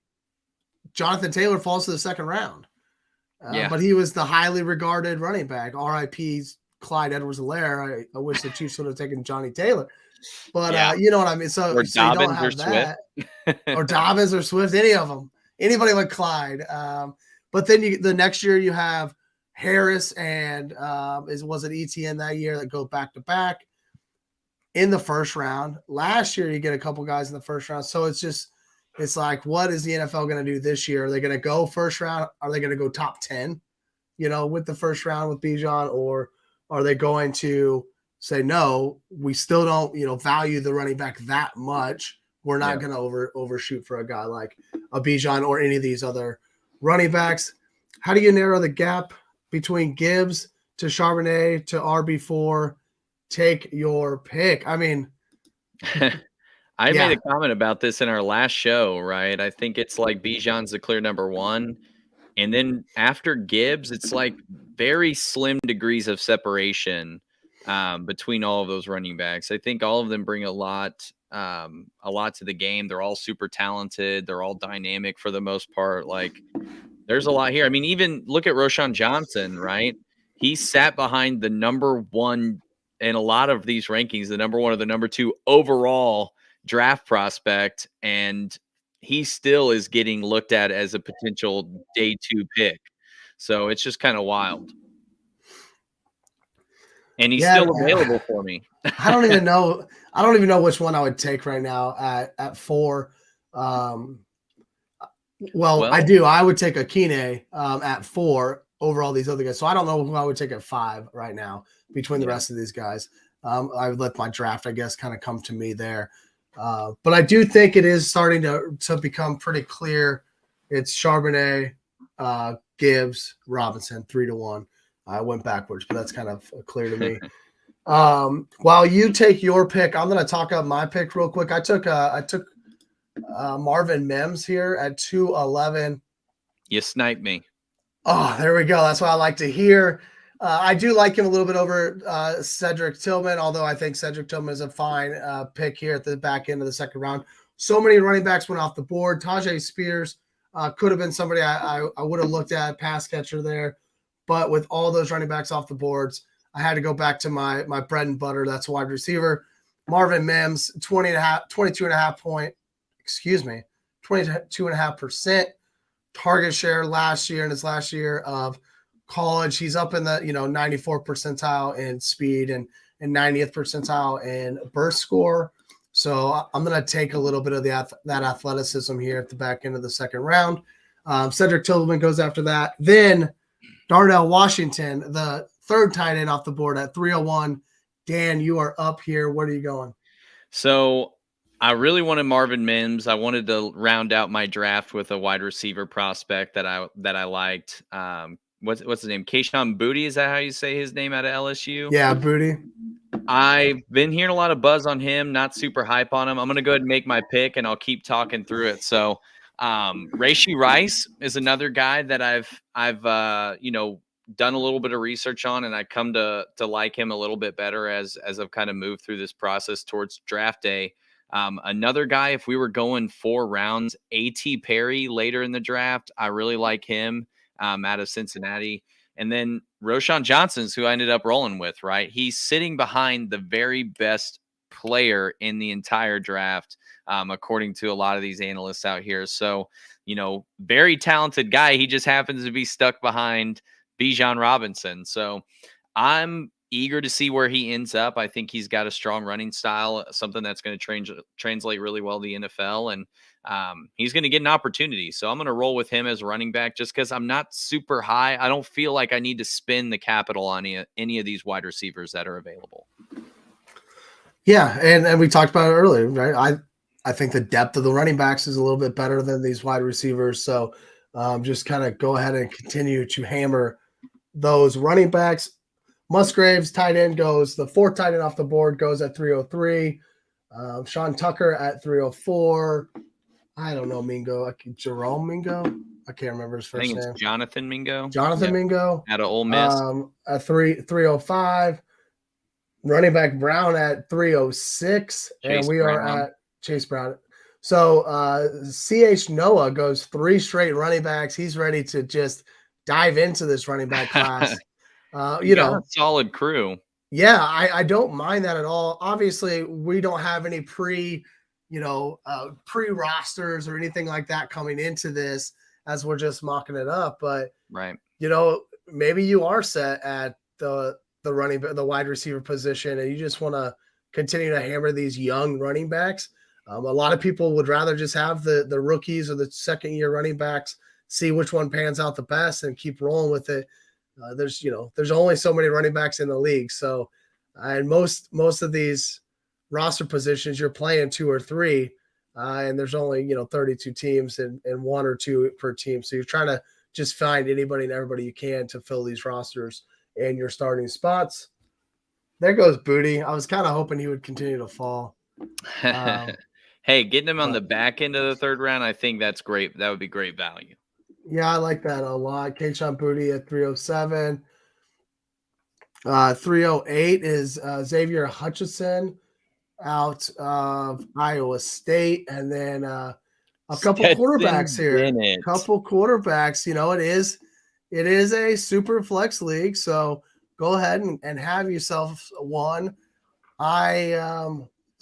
Jonathan Taylor falls to the second round. But he was the highly regarded running back. RIP's Clyde Edwards-Helaire. I wish the Chiefs would have taken Johnny Taylor. But you know what I mean? So or so Dobbins or Swift. or Dobbins or Swift, any of them. Anybody like Clyde. But then the next year you have Harris and was it ETN that year that go back-to-back in the first round. Last year you get a couple guys in the first round. So it's like, what is the NFL going to do this year? Are they going to go first round? Are they going to go top 10, with the first round with Bijan? Or are they going to say, no, we still don't, value the running back that much. We're not going to overshoot for a guy like a Bijan or any of these other running backs. How do you narrow the gap between Gibbs to Charbonnet to RB4? Take your pick. I mean, I made a comment about this in our last show, right? I think it's like Bijan's the clear number one. And then after Gibbs, it's like very slim degrees of separation between all of those running backs. I think all of them bring a lot to the game. They're all super talented. They're all dynamic for the most part. Like, there's a lot here. I mean, even look at Roschon Johnson, right? He sat behind the number one in a lot of these rankings, the number one or the number two overall draft prospect, and he still is getting looked at as a potential day 2 pick. So it's just kind of wild. And he's still available for me. I don't even know which one I would take right now at 4. Well, I do. I would take Akine at 4 over all these other guys. So I don't know who I would take at 5 right now between the rest of these guys. I would let my draft, I guess, kind of come to me there. But I do think it is starting to become pretty clear. It's Charbonnet, Gibbs, Robinson, 3-1. I went backwards, but that's kind of clear to me. While you take your pick, I'm going to talk up my pick real quick. I took Marvin Mims here at 211. You sniped me. Oh, there we go. That's what I like to hear. I do like him a little bit over Cedric Tillman, although I think Cedric Tillman is a fine pick here at the back end of the second round. So many running backs went off the board. Tajay Spears could have been somebody I would have looked at, pass catcher there. But with all those running backs off the boards, I had to go back to my bread and butter. That's wide receiver. Marvin Mims, 22.5% target share last year in his last year of college. He's up in the 94th percentile in speed and 90th percentile in burst score. So I'm going to take a little bit of that athleticism here at the back end of the second round. Cedric Tillman goes after that. Then Darnell Washington, the third tight end off the board at 301. Dan, you are up here. Where are you going? So I really wanted Marvin Mims. I wanted to round out my draft with a wide receiver prospect that I liked. What's his name? Kayshon Boutte, is that how you say his name out of LSU? Yeah, Boutte. I've been hearing a lot of buzz on him, not super hype on him. I'm going to go ahead and make my pick, and I'll keep talking through it. So Rashee Rice is another guy that I've done a little bit of research on, and I come to like him a little bit better as I've kind of moved through this process towards draft day. Another guy, if we were going 4 rounds, A.T. Perry later in the draft, I really like him out of Cincinnati. And then Roschon Johnson's who I ended up rolling with, right? He's sitting behind the very best player in the entire draft, according to a lot of these analysts out here. So, very talented guy. He just happens to be stuck behind Bijan Robinson. So I'm eager to see where he ends up. I think he's got a strong running style, something that's going to translate really well to the NFL, and he's going to get an opportunity. So I'm going to roll with him as a running back just because I'm not super high. I don't feel like I need to spend the capital on any of these wide receivers that are available. Yeah, and we talked about it earlier, right? I think the depth of the running backs is a little bit better than these wide receivers. So just kind of go ahead and continue to hammer those running backs. Musgraves, tight end, goes the 4th tight end off the board, goes at 303. Sean Tucker at 304. I don't know, Mingo. Jerome Mingo? I can't remember his first name. It's Jonathan Mingo. Mingo. Out of Ole Miss. At 305. Running back Brown at 306. And we are at Chase Brown. So C.H. Noah goes 3 straight running backs. He's ready to just dive into this running back class. A solid crew. Yeah, I don't mind that at all. Obviously, we don't have any pre-rosters or anything like that coming into this as we're just mocking it up. But right, maybe you are set at the wide receiver position, and you just want to continue to hammer these young running backs. A lot of people would rather just have the rookies or the second-year running backs, see which one pans out the best, and keep rolling with it. There's only so many running backs in the league. So, and most of these roster positions, you're playing 2 or 3, and there's only, 32 teams and 1 or 2 per team. So you're trying to just find anybody and everybody you can to fill these rosters and your starting spots. There goes Boutte. I was kind of hoping he would continue to fall. Hey, getting him on the back end of the third round, I think that's great. That would be great value. Yeah, I like that a lot. Kayshon Boutte at 307. 308 is Xavier Hutchinson out of Iowa State. And then a couple quarterbacks Stetson here. Bennett. Couple quarterbacks. It is a super flex league. So go ahead and have yourself one.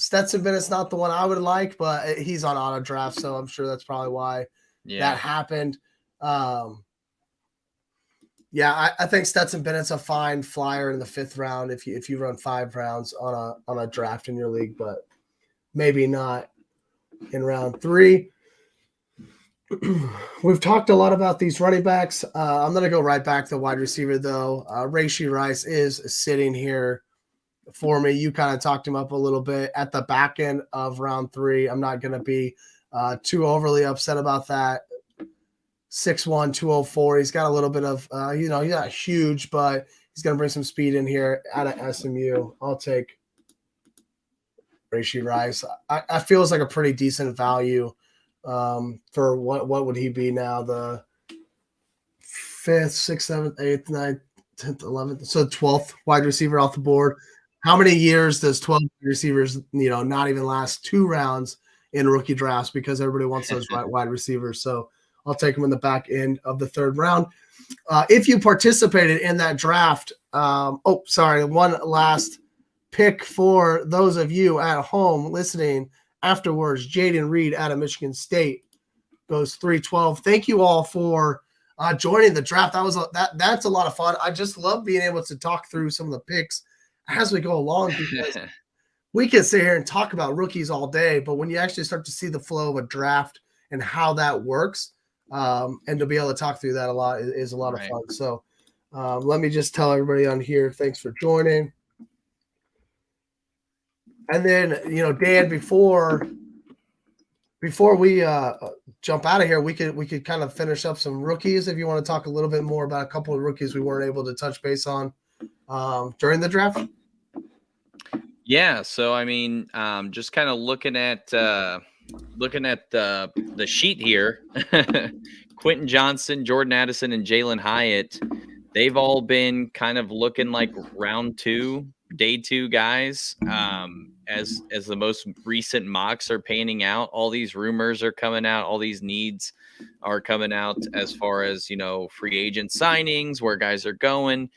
Stetson Bennett's not the one I would like, but he's on auto draft, so I'm sure that's probably why that happened. I think Stetson Bennett's a fine flyer in the 5th round if you run 5 rounds on a draft in your league, but maybe not in round 3. We've talked a lot about these running backs. I'm going to go right back to wide receiver, though. Rashee Rice is sitting here for me. You kind of talked him up a little bit at the back end of round 3. I'm not going to be too overly upset about that. 6'1", 204. He's got a little bit of, he's not huge, but he's going to bring some speed in here out of SMU. I'll take Rashee Rice. I feel it's like a pretty decent value for what would he be now? The 5th, 6th, 7th, 8th, 9th, 10th, 11th. So 12th wide receiver off the board. How many years does 12 receivers, not even last 2 rounds in rookie drafts because everybody wants those wide receivers. So I'll take them in the back end of the 3rd round. If you participated in that draft, one last pick for those of you at home listening afterwards. Jaden Reed out of Michigan State goes 312. Thank you all for joining the draft. That's a lot of fun. I just love being able to talk through some of the picks as we go along because we can sit here and talk about rookies all day, but when you actually start to see the flow of a draft and how that works, and to be able to talk through that a lot is a lot of fun. So let me just tell everybody on here, thanks for joining. And then, Dan, before we jump out of here, we could kind of finish up some rookies if you want to talk a little bit more about a couple of rookies we weren't able to touch base on during the draft. Yeah, so I mean, just kind of looking at the sheet here, Quentin Johnson, Jordan Addison, and Jalen Hyatt, they've all been kind of looking like round 2, day 2 guys. As the most recent mocks are panning out, all these rumors are coming out, all these needs are coming out as far as free agent signings, where guys are going.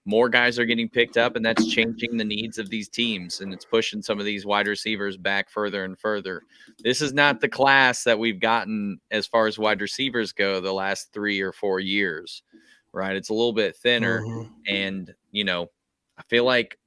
More guys are getting picked up, and that's changing the needs of these teams, and it's pushing some of these wide receivers back further and further. This is not the class that we've gotten as far as wide receivers go the last 3 or 4 years, right? It's a little bit thinner, and I feel like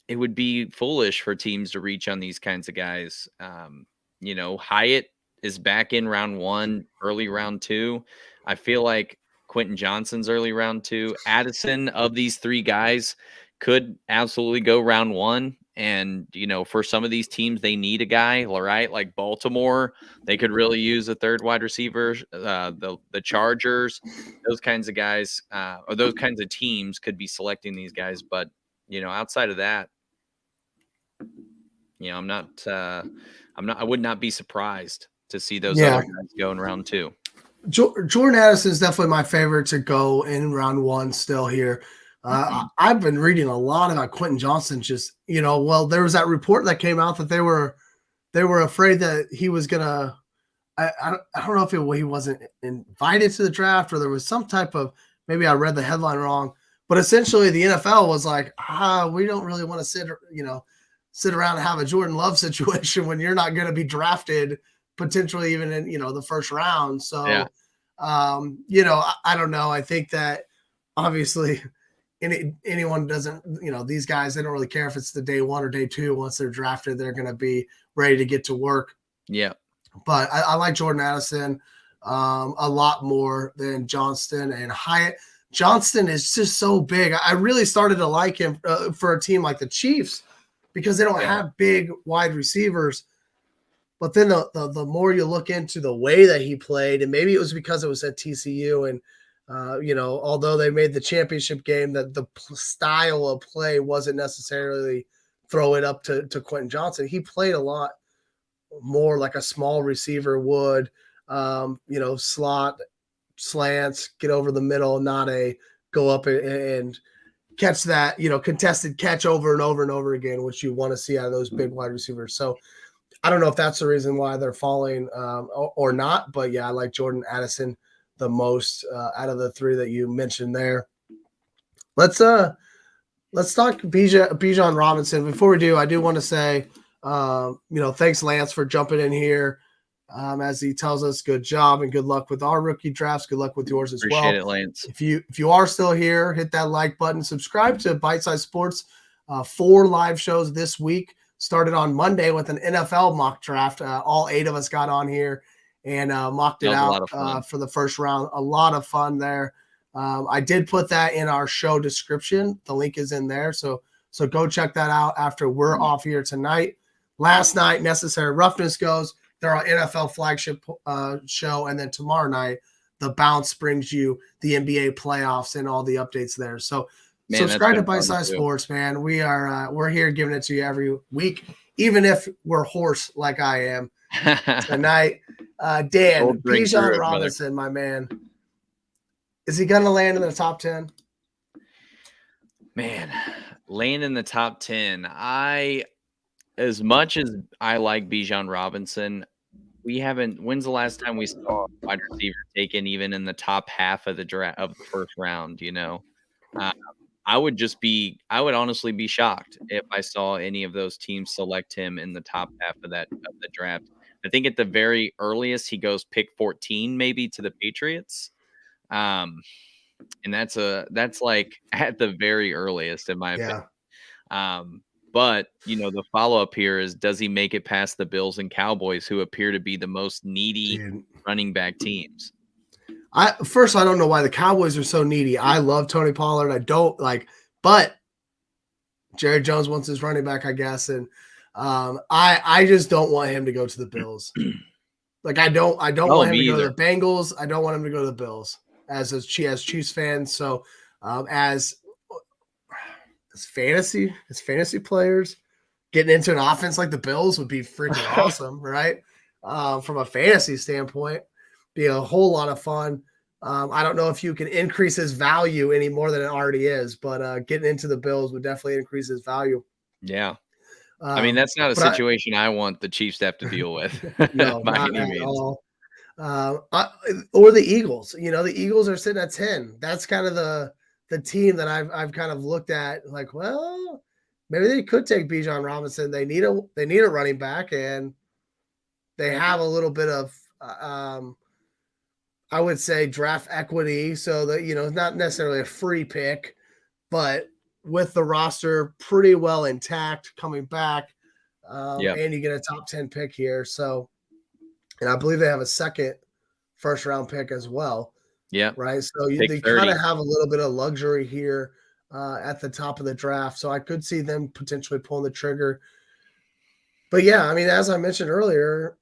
it would be foolish for teams to reach on these kinds of guys. Hyatt is back in round 1, early round 2. I feel like Quentin Johnson's early round 2. Addison, of these 3 guys, could absolutely go round 1. And, for some of these teams, they need a guy, right? Like Baltimore, they could really use a 3rd wide receiver. The Chargers, those kinds of guys, or those kinds of teams could be selecting these guys. But, outside of that, I would not be surprised to see those other guys go in round 2. Jordan Addison is definitely my favorite to go in round 1 still here. I've been reading a lot about Quentin Johnson. Just, there was that report that came out that they were afraid that he was going to, I don't know if he wasn't invited to the draft or there was some type of, maybe I read the headline wrong, but essentially the NFL was like, we don't really want to sit around and have a Jordan Love situation when you're not going to be drafted potentially even in, the 1st round. So, I don't know. I think that obviously anyone doesn't, these guys, they don't really care if it's the day 1 or day 2. Once they're drafted, they're going to be ready to get to work. Yeah. But I like Jordan Addison a lot more than Johnston and Hyatt. Johnston is just so big. I really started to like him for a team like the Chiefs because they don't have big wide receivers. But then the more you look into the way that he played, and maybe it was because it was at TCU, and although they made the championship game, that the style of play wasn't necessarily throw it up to Quentin Johnson. He played a lot more like a small receiver would, slot, slants, get over the middle, not a go up and catch that, contested catch over and over and over again, which you want to see out of those big wide receivers. So I don't know if that's the reason why they're falling or not, but yeah, I like Jordan Addison the most out of the three that you mentioned there. Let's talk Bijan Robinson. Before we do, I do want to say, thanks Lance for jumping in here. As he tells us, good job and good luck with our rookie drafts. Good luck with yours as well. Appreciate it, Lance. If you are still here, hit that like button. Subscribe to Bite Size Sports. 4 live shows this week. Started on Monday with an NFL mock draft. All 8 of us got on here and mocked it out for the first round. A lot of fun there. I did put that in our show description. The link is in there. So go check that out after we're off here tonight. Last night, Necessary Roughness goes. They're our NFL flagship show. And then tomorrow night, The Bounce brings you the NBA playoffs and all the updates there. So subscribe to Bite Size Sports, man. We're here giving it to you every week, even if we're hoarse like I am tonight. Dan, Bijan Robinson, my man. Is he going to land in the top 10? Man, land in the top 10. As much as I like Bijan Robinson, when's the last time we saw a wide receiver taken even in the top half of the draft of the first round, I would honestly be shocked if I saw any of those teams select him in the top half of the draft. I think at the very earliest he goes pick 14 maybe to the Patriots. And that's like at the very earliest in my opinion. But the follow-up here is, does he make it past the Bills and Cowboys, who appear to be the most needy running back teams? I don't know why the Cowboys are so needy. I love Tony Pollard. I don't but Jerry Jones wants his running back, I guess. And I just don't want him to go to the Bills. I don't want him to go to the Bengals. I don't want him to go to the Bills as Chiefs fans. So as fantasy players, getting into an offense like the Bills would be freaking awesome, right? From a fantasy standpoint, be a whole lot of fun. I don't know if you can increase his value any more than it already is, but getting into the Bills would definitely increase his value. Yeah. I mean, that's not a situation I want the Chiefs to have to deal with. No, not at all. Or the Eagles. The Eagles are sitting at 10. That's kind of the team that I've kind of looked at well, maybe they could take Bijan Robinson. They need a running back, and they have a little bit of I would say draft equity, so that not necessarily a free pick, but with the roster pretty well intact coming back, and you get a top 10 pick here. So, and I believe they have a second first round pick as well. Yeah. Right. So they kind of have a little bit of luxury here at the top of the draft. So I could see them potentially pulling the trigger. But yeah, I mean, as I mentioned earlier,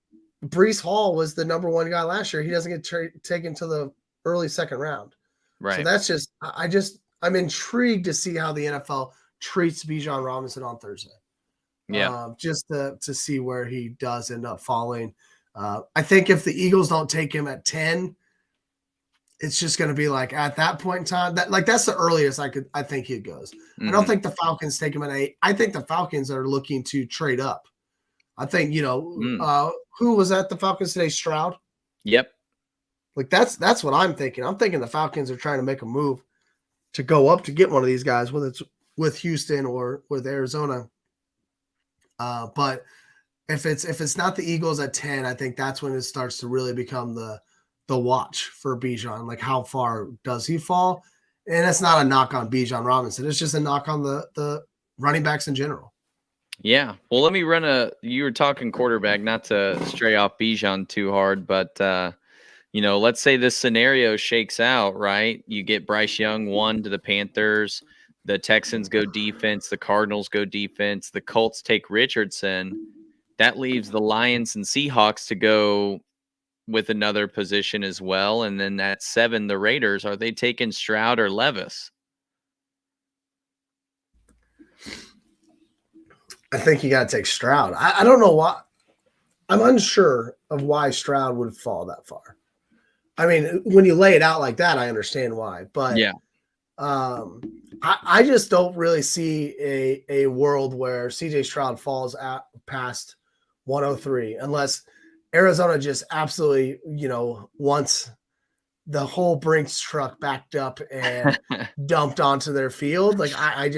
Breece Hall was the number 1 guy last year. He doesn't get taken to the early second round. Right. So that's I'm intrigued to see how the NFL treats Bijan Robinson on Thursday. Yeah. Just to see where he does end up falling. I think if the Eagles don't take him at 10, it's just going to be at that point in time that's the earliest I think he goes. Mm-hmm. I don't think the Falcons take him at 8. I think the Falcons are looking to trade up. I think, who was at the Falcons today? Stroud. Yep. That's what I'm thinking. I'm thinking the Falcons are trying to make a move to go up to get one of these guys, whether it's with Houston or with Arizona. But if it's not the Eagles at 10, I think that's when it starts to really become the watch for Bijan. How far does he fall? And it's not a knock on Bijan Robinson. It's just a knock on the running backs in general. Yeah. Well, let me you were talking quarterback, not to stray off Bijan too hard, but let's say this scenario shakes out, right? You get Bryce Young 1 to the Panthers, the Texans go defense, the Cardinals go defense, the Colts take Richardson. That leaves the Lions and Seahawks to go with another position as well. And then at 7, the Raiders, are they taking Stroud or Levis? I think you got to take Stroud. I don't know why. I'm unsure of why Stroud would fall that far. I mean, when you lay it out like that, I understand why. But Yeah. I just don't really see a world where CJ Stroud falls past 103 unless Arizona just absolutely, wants the whole Brinks truck backed up and dumped onto their field. Like I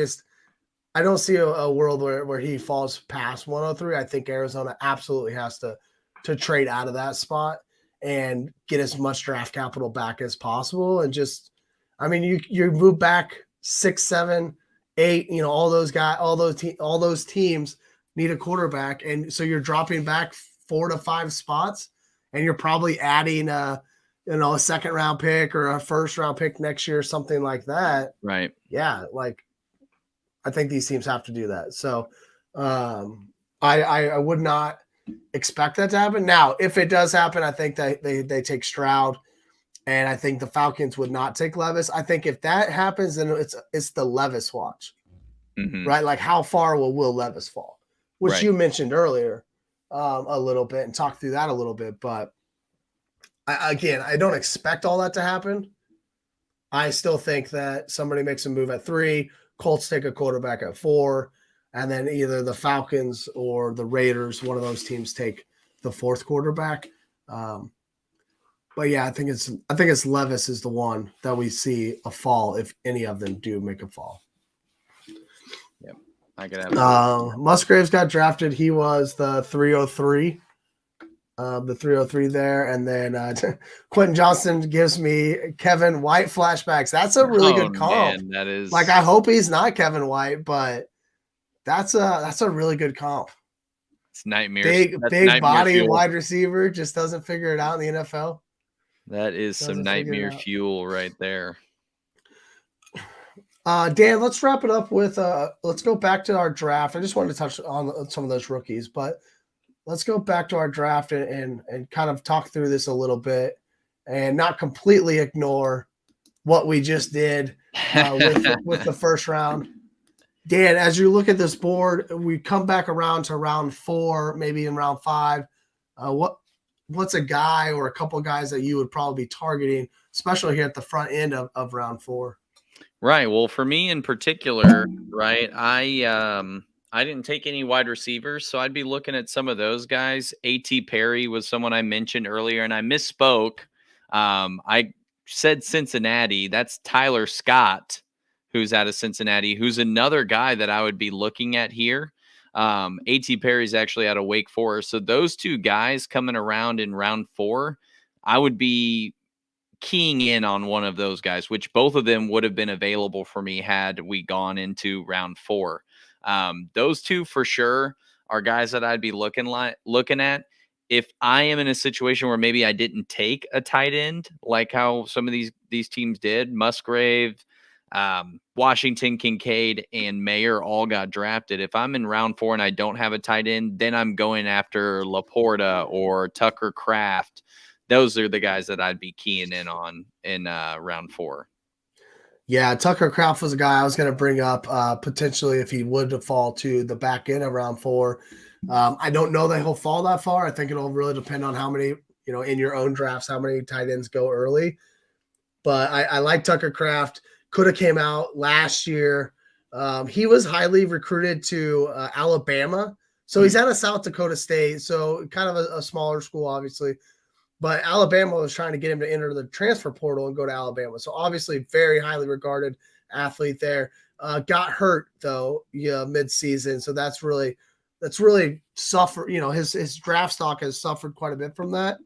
don't see a world where he falls past 103. I think Arizona absolutely has to trade out of that spot and get as much draft capital back as possible. And just, I mean, you move back 6, 7, 8. All those guys, all those teams need a quarterback, and so you're dropping back 4 to 5 spots, and you're probably adding a second round pick or a first round pick next year, something like that. Right. Yeah, like I think these teams have to do that. So I would not expect that to happen. Now, if it does happen, I think that they take Stroud, and I think the Falcons would not take Levis. I think if that happens, then it's the Levis watch, right? Like how far will Levis fall, which you mentioned earlier a little bit and talked through that a little bit. But I don't expect all that to happen. I still think that somebody makes a move at 3, Colts take a quarterback at 4, and then either the Falcons or the Raiders, one of those teams, take the 4th quarterback. But yeah, I think it's Levis is the one that we see a fall if any of them do make a fall. Yep, I could have. Musgraves got drafted. He was the 303. The 303 there, and then Quentin Johnson gives me Kevin White flashbacks. That's a really good comp. Man, that is like I hope he's not Kevin White, but that's a really good comp. It's nightmare. Big body fuel. Wide receiver just doesn't figure it out in the NFL. That is some nightmare fuel right there. Dan, let's wrap it up with let's go back to our draft. I just wanted to touch on some of those rookies, but let's go back to our draft and kind of talk through this a little bit and not completely ignore what we just did with the first round. Dan, as you look at this board, we come back around to round 4, maybe in round 5. What's a guy or a couple of guys that you would probably be targeting, especially here at the front end of round 4? Right. Well, for me in particular, right, I didn't take any wide receivers, so I'd be looking at some of those guys. A.T. Perry was someone I mentioned earlier, and I misspoke. I said Cincinnati. That's Tyler Scott, who's out of Cincinnati, who's another guy that I would be looking at here. A.T. Perry's actually out of Wake Forest. So those two guys coming around in round 4, I would be keying in on one of those guys, which both of them would have been available for me had we gone into round 4. Those two for sure are guys that I'd be looking at. If I am in a situation where maybe I didn't take a tight end, like how some of these teams did, Musgrave, Washington, Kincaid, and Mayer all got drafted. If I'm in round 4 and I don't have a tight end, then I'm going after Laporta or Tucker Kraft. Those are the guys that I'd be keying in on in round 4. Yeah, Tucker Kraft was a guy I was going to bring up potentially if he would fall to the back end of round 4. I don't know that he'll fall that far. I think it'll really depend on how many, in your own drafts, how many tight ends go early. But I like Tucker Kraft. Could have came out last year. He was highly recruited to Alabama. So he's out of South Dakota State. So kind of a smaller school, obviously. But Alabama was trying to get him to enter the transfer portal and go to Alabama. So obviously very highly regarded athlete there. Got hurt though, mid-season. So that's really suffered. His draft stock has suffered quite a bit from that.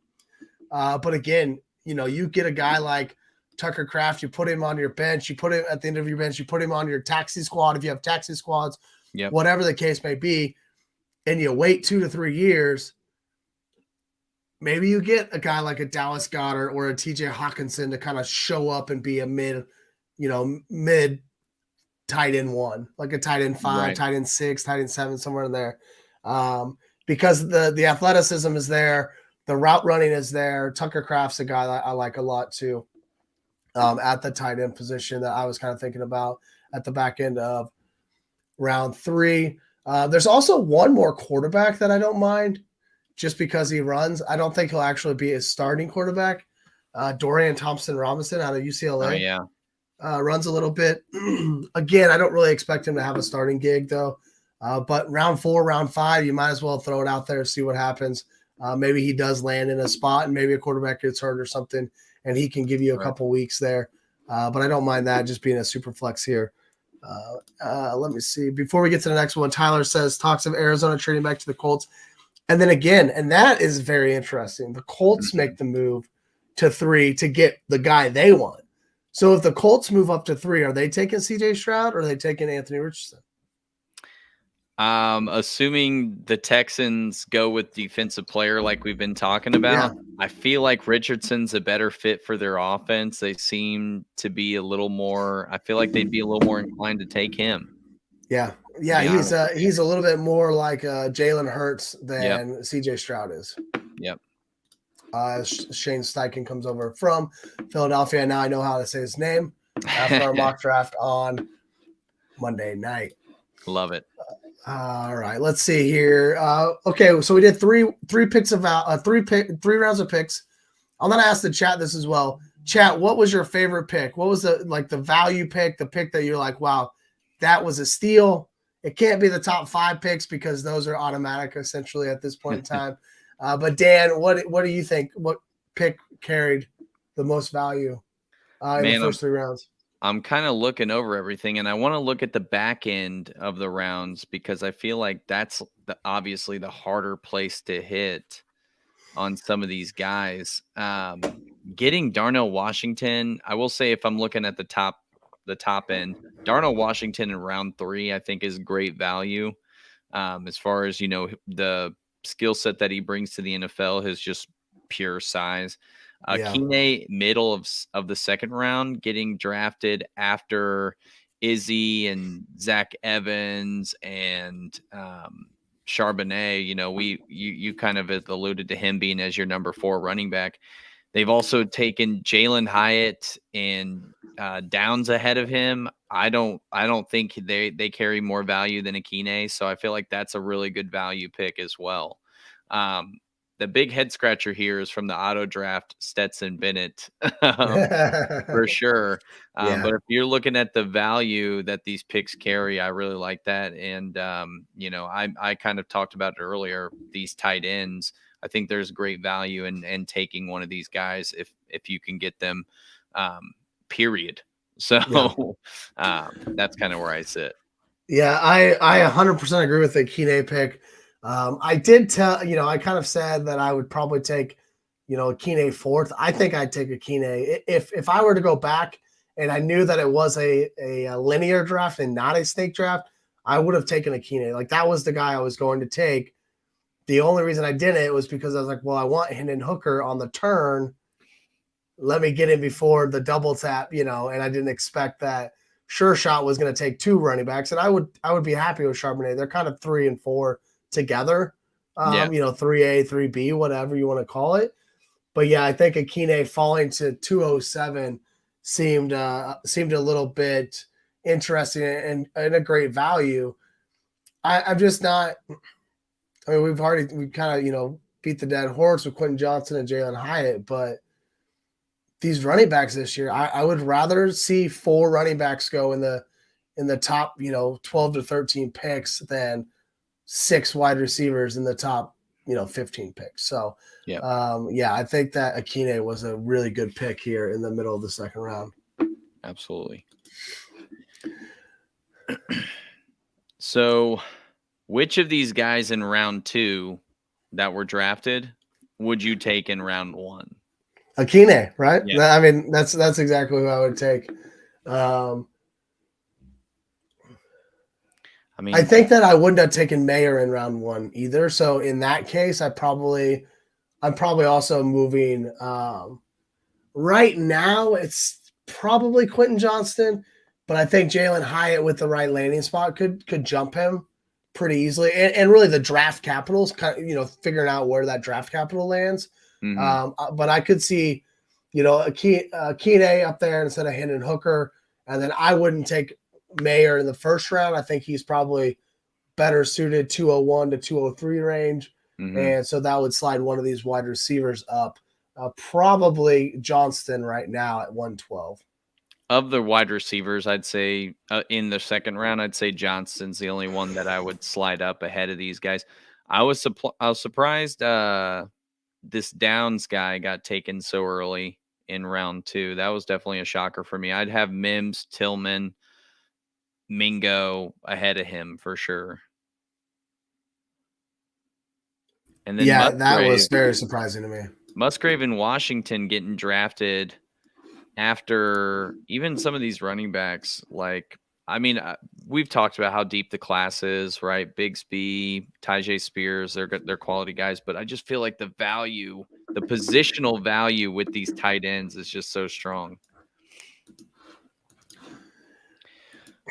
But again, you get a guy like Tucker Kraft, you put him on your bench, you put him at the end of your bench, you put him on your taxi squad if you have taxi squads, whatever the case may be, and you wait 2 to 3 years. Maybe you get a guy like a Dallas Goedert or a TJ Hawkinson to kind of show up and be a mid tight end 1, like a tight end 5, right, tight end 6, tight end 7, somewhere in there. Because the athleticism is there, the route running is there. Tucker Kraft's a guy that I like a lot too. At the tight end position that I was kind of thinking about at the back end of round 3. There's also one more quarterback that I don't mind. just because he runs. I don't think he'll actually be his starting quarterback. Dorian Thompson-Robinson out of UCLA. Oh, yeah. Runs a little bit. Again, I don't really expect him to have a starting gig, though. But round 4, round 5, you might as well throw it out there, see what happens. Maybe he does land in a spot and maybe a quarterback gets hurt or something, and he can give you a couple weeks there. But I don't mind that just being a super flex here. Let me see. Before we get to the next one, Tyler says talks of Arizona trading back to the Colts. And then again, and that is very interesting. The Colts make the move to 3 to get the guy they want. So if the Colts move up to 3, are they taking CJ Stroud or are they taking Anthony Richardson? Assuming the Texans go with defensive player like we've been talking about, I feel like Richardson's a better fit for their offense. They seem to be a little more, I feel like they'd be a little more inclined to take him. Yeah. He's a little bit more like Jalen Hurts than CJ Stroud is. Yep. Shane Steichen comes over from Philadelphia. Now I know how to say his name after our mock draft on Monday night. Love it. All right, let's see here. Okay, so we did three picks of three rounds of picks. I'm gonna ask the chat this as well. Chat, what was your favorite pick? What was the value pick, the pick that you're like, wow, that was a steal? It can't be the top 5 picks because those are automatic essentially at this point in time. But Dan, what do you think? What pick carried the most value in the first 3 rounds? I'm kind of looking over everything, and I want to look at the back end of the rounds because I feel like that's obviously the harder place to hit on some of these guys. Getting Darnell Washington, I will say if I'm looking at the top end, Darnell Washington in round 3, I think is great value. As far as, the skill set that he brings to the NFL, his just pure size. Keeney, middle of the second round, getting drafted after Izzy and Zach Evans and Charbonnet. You kind of alluded to him being as your number 4 running back. They've also taken Jalen Hyatt and Downs ahead of him. I don't think they carry more value than Akine, so I feel like that's a really good value pick as well. The big head scratcher here is from the auto draft, Stetson Bennett, for sure. But if you're looking at the value that these picks carry, I really like that. And, I kind of talked about it earlier, these tight ends. I think there's great value in taking one of these guys if you can get them, period. So that's kind of where I sit. Yeah, I 100% agree with the Keeney pick. I did tell, I kind of said that I would probably take, Keeney 4th. I think I'd take a Keeney. If I were to go back and I knew that it was a linear draft and not a snake draft, I would have taken a Keeney. Like that was the guy I was going to take. The only reason I didn't was because I was like, well, I want Hendon Hooker on the turn. Let me get in before the double tap, and I didn't expect that Sure Shot was going to take 2 running backs. And I would be happy with Charbonnet. They're kind of 3 and 4 together, 3A, 3B, whatever you want to call it. But yeah, I think Akine falling to 207 seemed a little bit interesting and a great value. I'm just not. I mean, we kind of beat the dead horse with Quentin Johnson and Jalen Hyatt, but these running backs this year, I would rather see 4 running backs go in the top 12 to 13 picks than 6 wide receivers in the top 15 picks. So I think that Akine was a really good pick here in the middle of the second round. Absolutely. So which of these guys in round 2 that were drafted would you take in round 1? Akine, right? Yeah. I mean, that's exactly who I would take. I think that I wouldn't have taken Mayer in round 1 either. So in that case, I'm probably also moving. Right now, it's probably Quentin Johnston, but I think Jalen Hyatt with the right landing spot could jump him pretty easily. And really, the draft capital's kind of figuring out where that draft capital lands. Mm-hmm. But I could see, Akine up there instead of Hendon Hooker, and then I wouldn't take Mayer in the first round. I think he's probably better suited 201 to 203 range. And so that would slide one of these wide receivers up. Probably Johnston right now at 112. Of the wide receivers, I'd say in the second round, I'd say Johnston's the only one that I would slide up ahead of these guys. I was surprised this Downs guy got taken so early in round 2. That was definitely a shocker for me. I'd have Mims, Tillman, Mingo ahead of him for sure. And then yeah, that was very surprising to me. Musgrave in Washington getting drafted after even some of these running backs. Like, I mean, we've talked about how deep the class is, right? Bigsby, Tyjae Spears, they're quality guys, but I just feel like the value, the positional value with these tight ends is just so strong.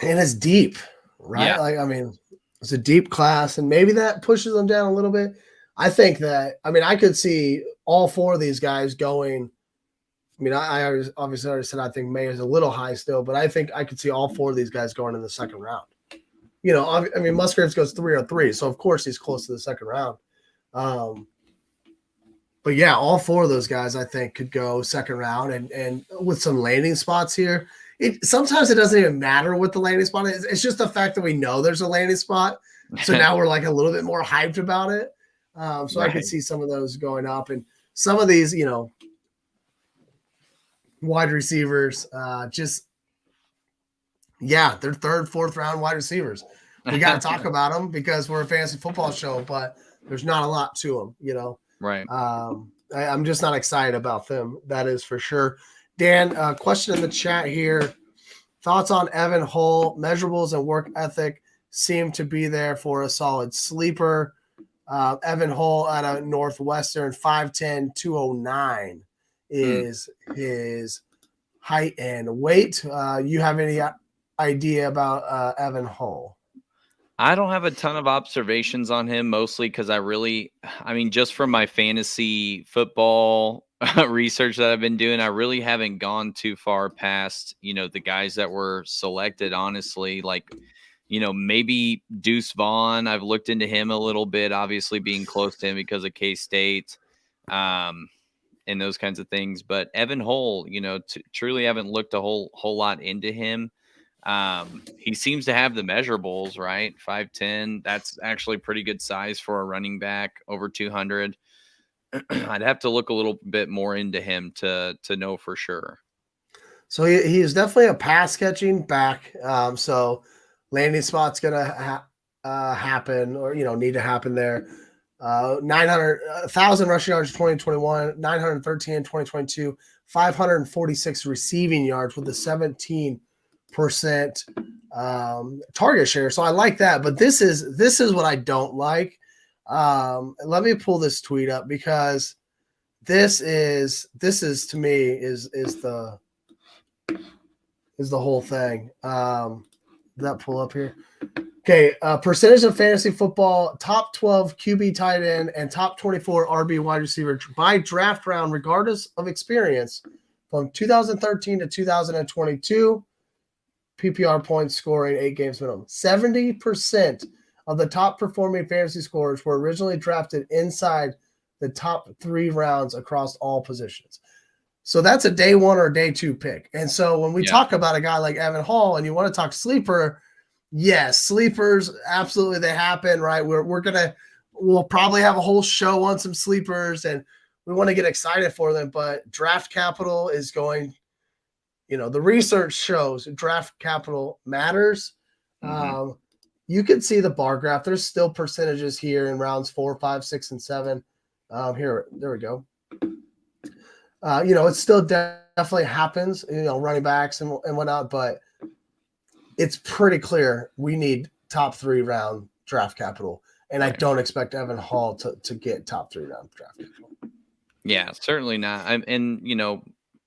And it's deep, right? Yeah. Like, I mean, it's a deep class, and maybe that pushes them down a little bit. I think that, I mean, I could see all 4 of these guys going. I mean, I obviously already said I think May is a little high still, but I think I could see all 4 of these guys going in the second round. You know, I mean, Musgraves goes 303, so of course he's close to the second round. But yeah, all 4 of those guys I think could go second round, and with some landing spots here. Sometimes it doesn't even matter what the landing spot is. It's just the fact that we know there's a landing spot. So now we're like a little bit more hyped about it. So right. I could see some of those going up, and some of these, you know, wide receivers, they're third, fourth round wide receivers. We got to talk about them because we're a fantasy football show, but there's not a lot to them, you know? Right. I'm just not excited about them. That is for sure. Dan, question in the chat here. Thoughts on Evan Hull? Measurables and work ethic seem to be there for a solid sleeper. Evan Hull out of Northwestern, 5'10", 209 is his height and weight. You have any idea about Evan Hull? I don't have a ton of observations on him, mostly because just from my fantasy football research that I've been doing, I really haven't gone too far past, you know, the guys that were selected, honestly. Like, you know, maybe Deuce Vaughn. I've looked into him a little bit, obviously being close to him because of K-State and those kinds of things. But Evan Hull, you know, truly haven't looked a whole lot into him. He seems to have the measurables, right? 5'10". That's actually pretty good size for a running back, over 200. I'd have to look a little bit more into him to know for sure. So he is definitely a pass catching back. So landing spot's going to happen, or, you know, need to happen there. 1,000 rushing yards in 2021, 913 in 2022, 546 receiving yards with a 17% target share. So I like that, but this is what I don't like. Let me pull this tweet up, because this is to me is the whole thing. That pull up here. Okay, percentage of fantasy football, top 12 QB tight end and top 24 RB wide receiver by draft round, regardless of experience, from 2013 to 2022. PPR points scoring 8 games minimum. 70% of the top performing fantasy scorers were originally drafted inside the top 3 rounds across all positions. So that's a day 1 or a day 2 pick. And so when we talk about a guy like Evan Hull, and you want to talk sleeper, yes, sleepers, absolutely, they happen, right? We'll probably have a whole show on some sleepers, and we want to get excited for them, but draft capital is going, you know, the research shows draft capital matters. Mm-hmm. You can see the bar graph. There's still percentages here in rounds 4, 5, 6, and 7. There we go. You know, it still definitely happens, you know, running backs and whatnot, but it's pretty clear we need top 3 round draft capital. And I don't expect Evan Hull to get top 3 round draft capital. Yeah, certainly not. And, you know,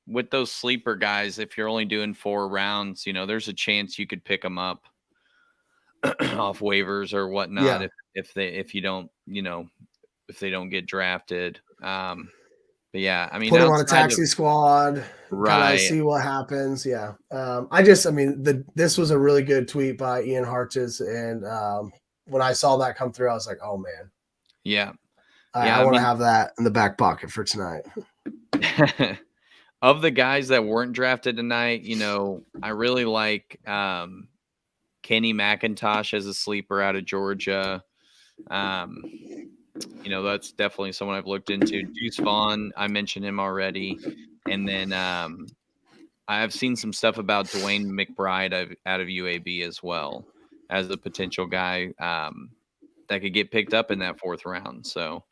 with those sleeper guys, if you're only doing 4 rounds, you know, there's a chance you could pick them up off waivers or whatnot if they don't get drafted. But yeah, I mean, put them on a taxi squad, right? Kind of see what happens. Yeah, this was a really good tweet by Ian Harches, and when I saw that come through, I was like, oh man. Yeah. I want to have that in the back pocket for tonight. Of the guys that weren't drafted tonight, I really like Kenny McIntosh as a sleeper out of Georgia. That's definitely someone I've looked into. Deuce Vaughn, I mentioned him already. And then I've seen some stuff about Dwayne McBride out of UAB as well as a potential guy that could get picked up in that 4th round. So,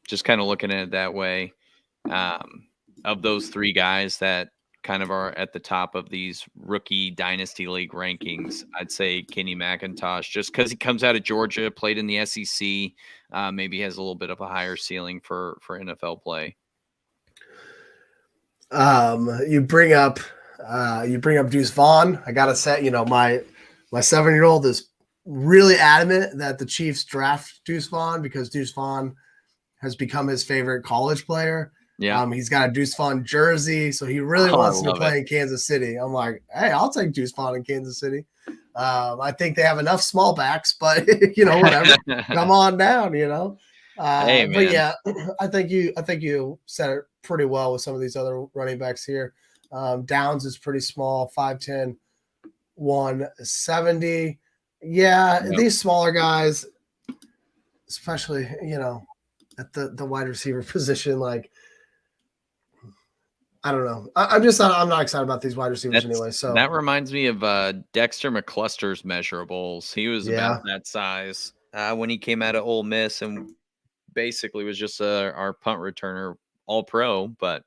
just kind of looking at it that way. Of those 3 guys that kind of are at the top of these rookie dynasty league rankings, I'd say Kenny McIntosh, just because he comes out of Georgia, played in the SEC, maybe has a little bit of a higher ceiling for NFL play. You bring up Deuce Vaughn. I gotta say, my 7-year-old is really adamant that the Chiefs draft Deuce Vaughn because Deuce Vaughn has become his favorite college player. Yeah. He's got a Deuce Vaughn jersey, so he really wants to play in Kansas City. I'm like, hey, I'll take Deuce Vaughn in Kansas City. I think they have enough small backs, but whatever. Come on down, Hey, man. But yeah, I think you said it pretty well with some of these other running backs here. Downs is pretty small, 5'10", 170. Yeah, yep. These smaller guys, especially, at the wide receiver position, like, I don't know. I'm not excited about these wide receivers anyway. So that reminds me of Dexter McCluster's measurables. He was about that size when he came out of Ole Miss and basically was just our punt returner, all pro. But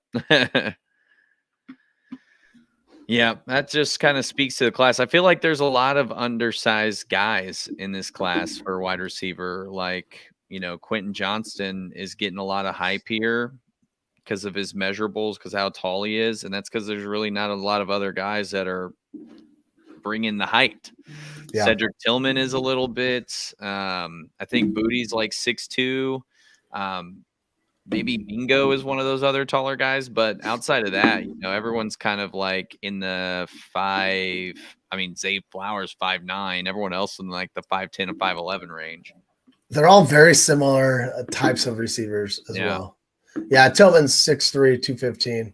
yeah, that just kind of speaks to the class. I feel like there's a lot of undersized guys in this class for wide receiver. Like, Quentin Johnston is getting a lot of hype here because of his measurables, because how tall he is. And that's because there's really not a lot of other guys that are bringing the height. Yeah. Cedric Tillman is a little bit. I think Booty's like 6'2". Maybe Mingo is one of those other taller guys. But outside of that, everyone's kind of like in the 5. I mean, Zay Flowers 5'9". Everyone else in like the 5'10" and 5'11" range. They're all very similar types of receivers as well. Yeah, Tillman's 6'3", 215.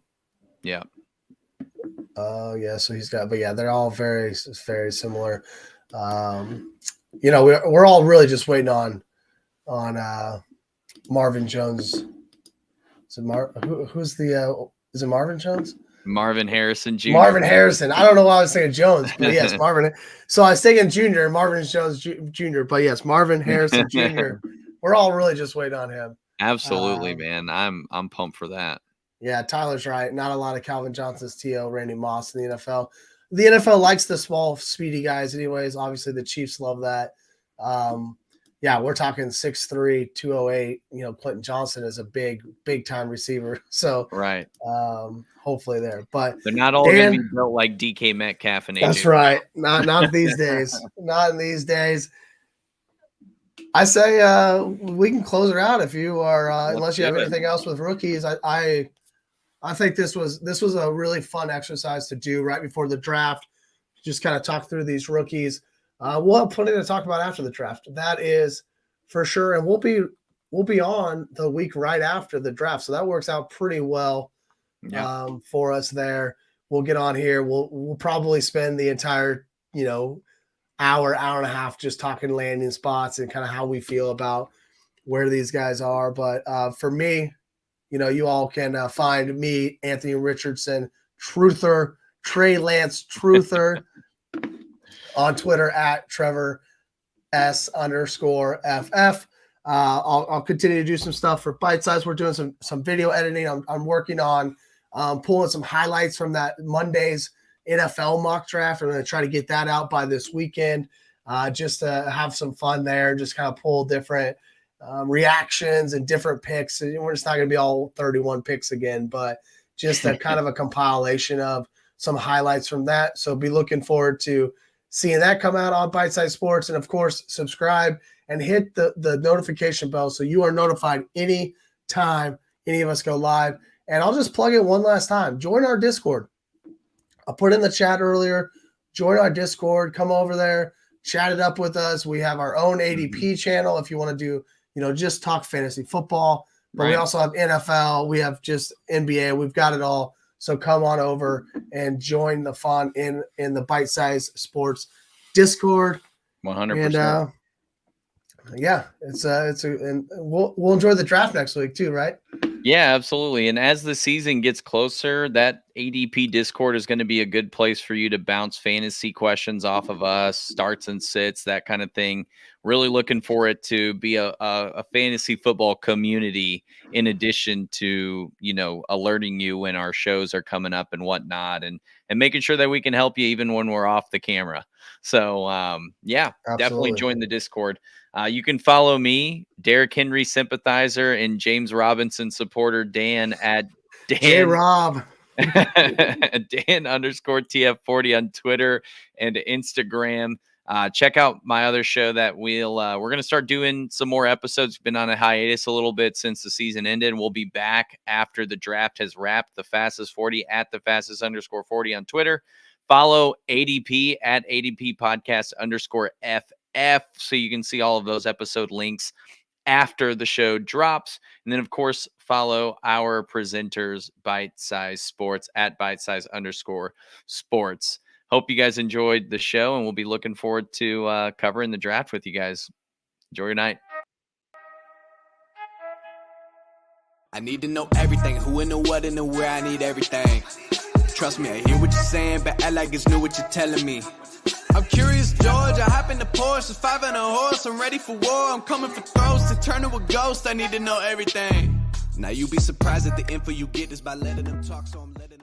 Yeah. Yeah, so he's got, but yeah, they're all very, very similar. We're all really just waiting on Marvin Jones. Is it Marvin Jones? Marvin Harrison Jr. Marvin Harrison. I don't know why I was saying Jones, but yes, Marvin. So I was thinking Jr., Marvin Jones Jr., but yes, Marvin Harrison Jr. We're all really just waiting on him. Absolutely, man. I'm pumped for that. Yeah, Tyler's right. Not a lot of Calvin Johnson's T.O., Randy Moss in the NFL. The NFL likes the small, speedy guys anyways. Obviously, the Chiefs love that. Yeah, we're talking 6'3", 208. Clinton Johnson is a big-time receiver. So, right. Hopefully there. But they're not all going to be built like DK Metcalf and AJ. That's right. Not these days. Not in these days. I say we can close it out if you are, unless you have anything else with rookies. I think this was a really fun exercise to do right before the draft. Just kind of talk through these rookies. We'll have plenty to talk about after the draft. That is for sure, and we'll be on the week right after the draft, so that works out pretty well for us there. We'll get on here. We'll probably spend the entire hour and a half just talking landing spots and kind of how we feel about where these guys are. But for me, you all can find me, Anthony Richardson, Truther, Trey Lance Truther, on Twitter at Trevor S_FF. I'll continue to do some stuff for Bite Size. We're doing some video editing. I'm working on pulling some highlights from that Monday's NFL mock draft. I'm going to try to get that out by this weekend, just to have some fun there, just kind of pull different reactions and different picks. And we're just not going to be all 31 picks again, but just a kind of a compilation of some highlights from that. So be looking forward to seeing that come out on Bite Size Sports. And of course, subscribe and hit the notification bell so you are notified any time any of us go live. And I'll just plug it one last time. Join our Discord. I put in the chat earlier. Join our Discord. Come over there. chat it up with us. We have our own ADP channel if you want to do, just talk fantasy football. But we also have NFL. We have just NBA. We've got it all. So come on over and join the fun in the Bite Size Sports Discord. 100%. And we'll enjoy the draft next week too, right? Yeah, absolutely. And as the season gets closer, that ADP Discord is going to be a good place for you to bounce fantasy questions off of us, starts and sits, that kind of thing. Really looking for it to be a fantasy football community in addition to, alerting you when our shows are coming up and whatnot, and making sure that we can help you even when we're off the camera. So, definitely join the Discord. You can follow me, Derrick Henry sympathizer, and James Robinson supporter Dan at Dan. J-Rob. Dan_TF40 on Twitter and Instagram. Check out my other show that we're going to start doing some more episodes. Been on a hiatus a little bit since the season ended. We'll be back after the draft has wrapped. The Fastest 40 at the Fastest_40 on Twitter. Follow ADP at ADP Podcast _FF so you can see all of those episode links after the show drops. And then, of course, follow our presenters, Bite Size Sports at Bite Size _sports. Hope you guys enjoyed the show, and we'll be looking forward to covering the draft with you guys. Enjoy your night. I need to know everything, who and the what and the where. I need everything. Trust me, I hear what you're saying, but act like it's new what you're telling me. I'm curious, George. I hop in the Porsche, 5 and a horse. I'm ready for war. I'm coming for throats to turn to a ghost. I need to know everything. Now you be surprised at the info you get is by letting them talk, so I'm letting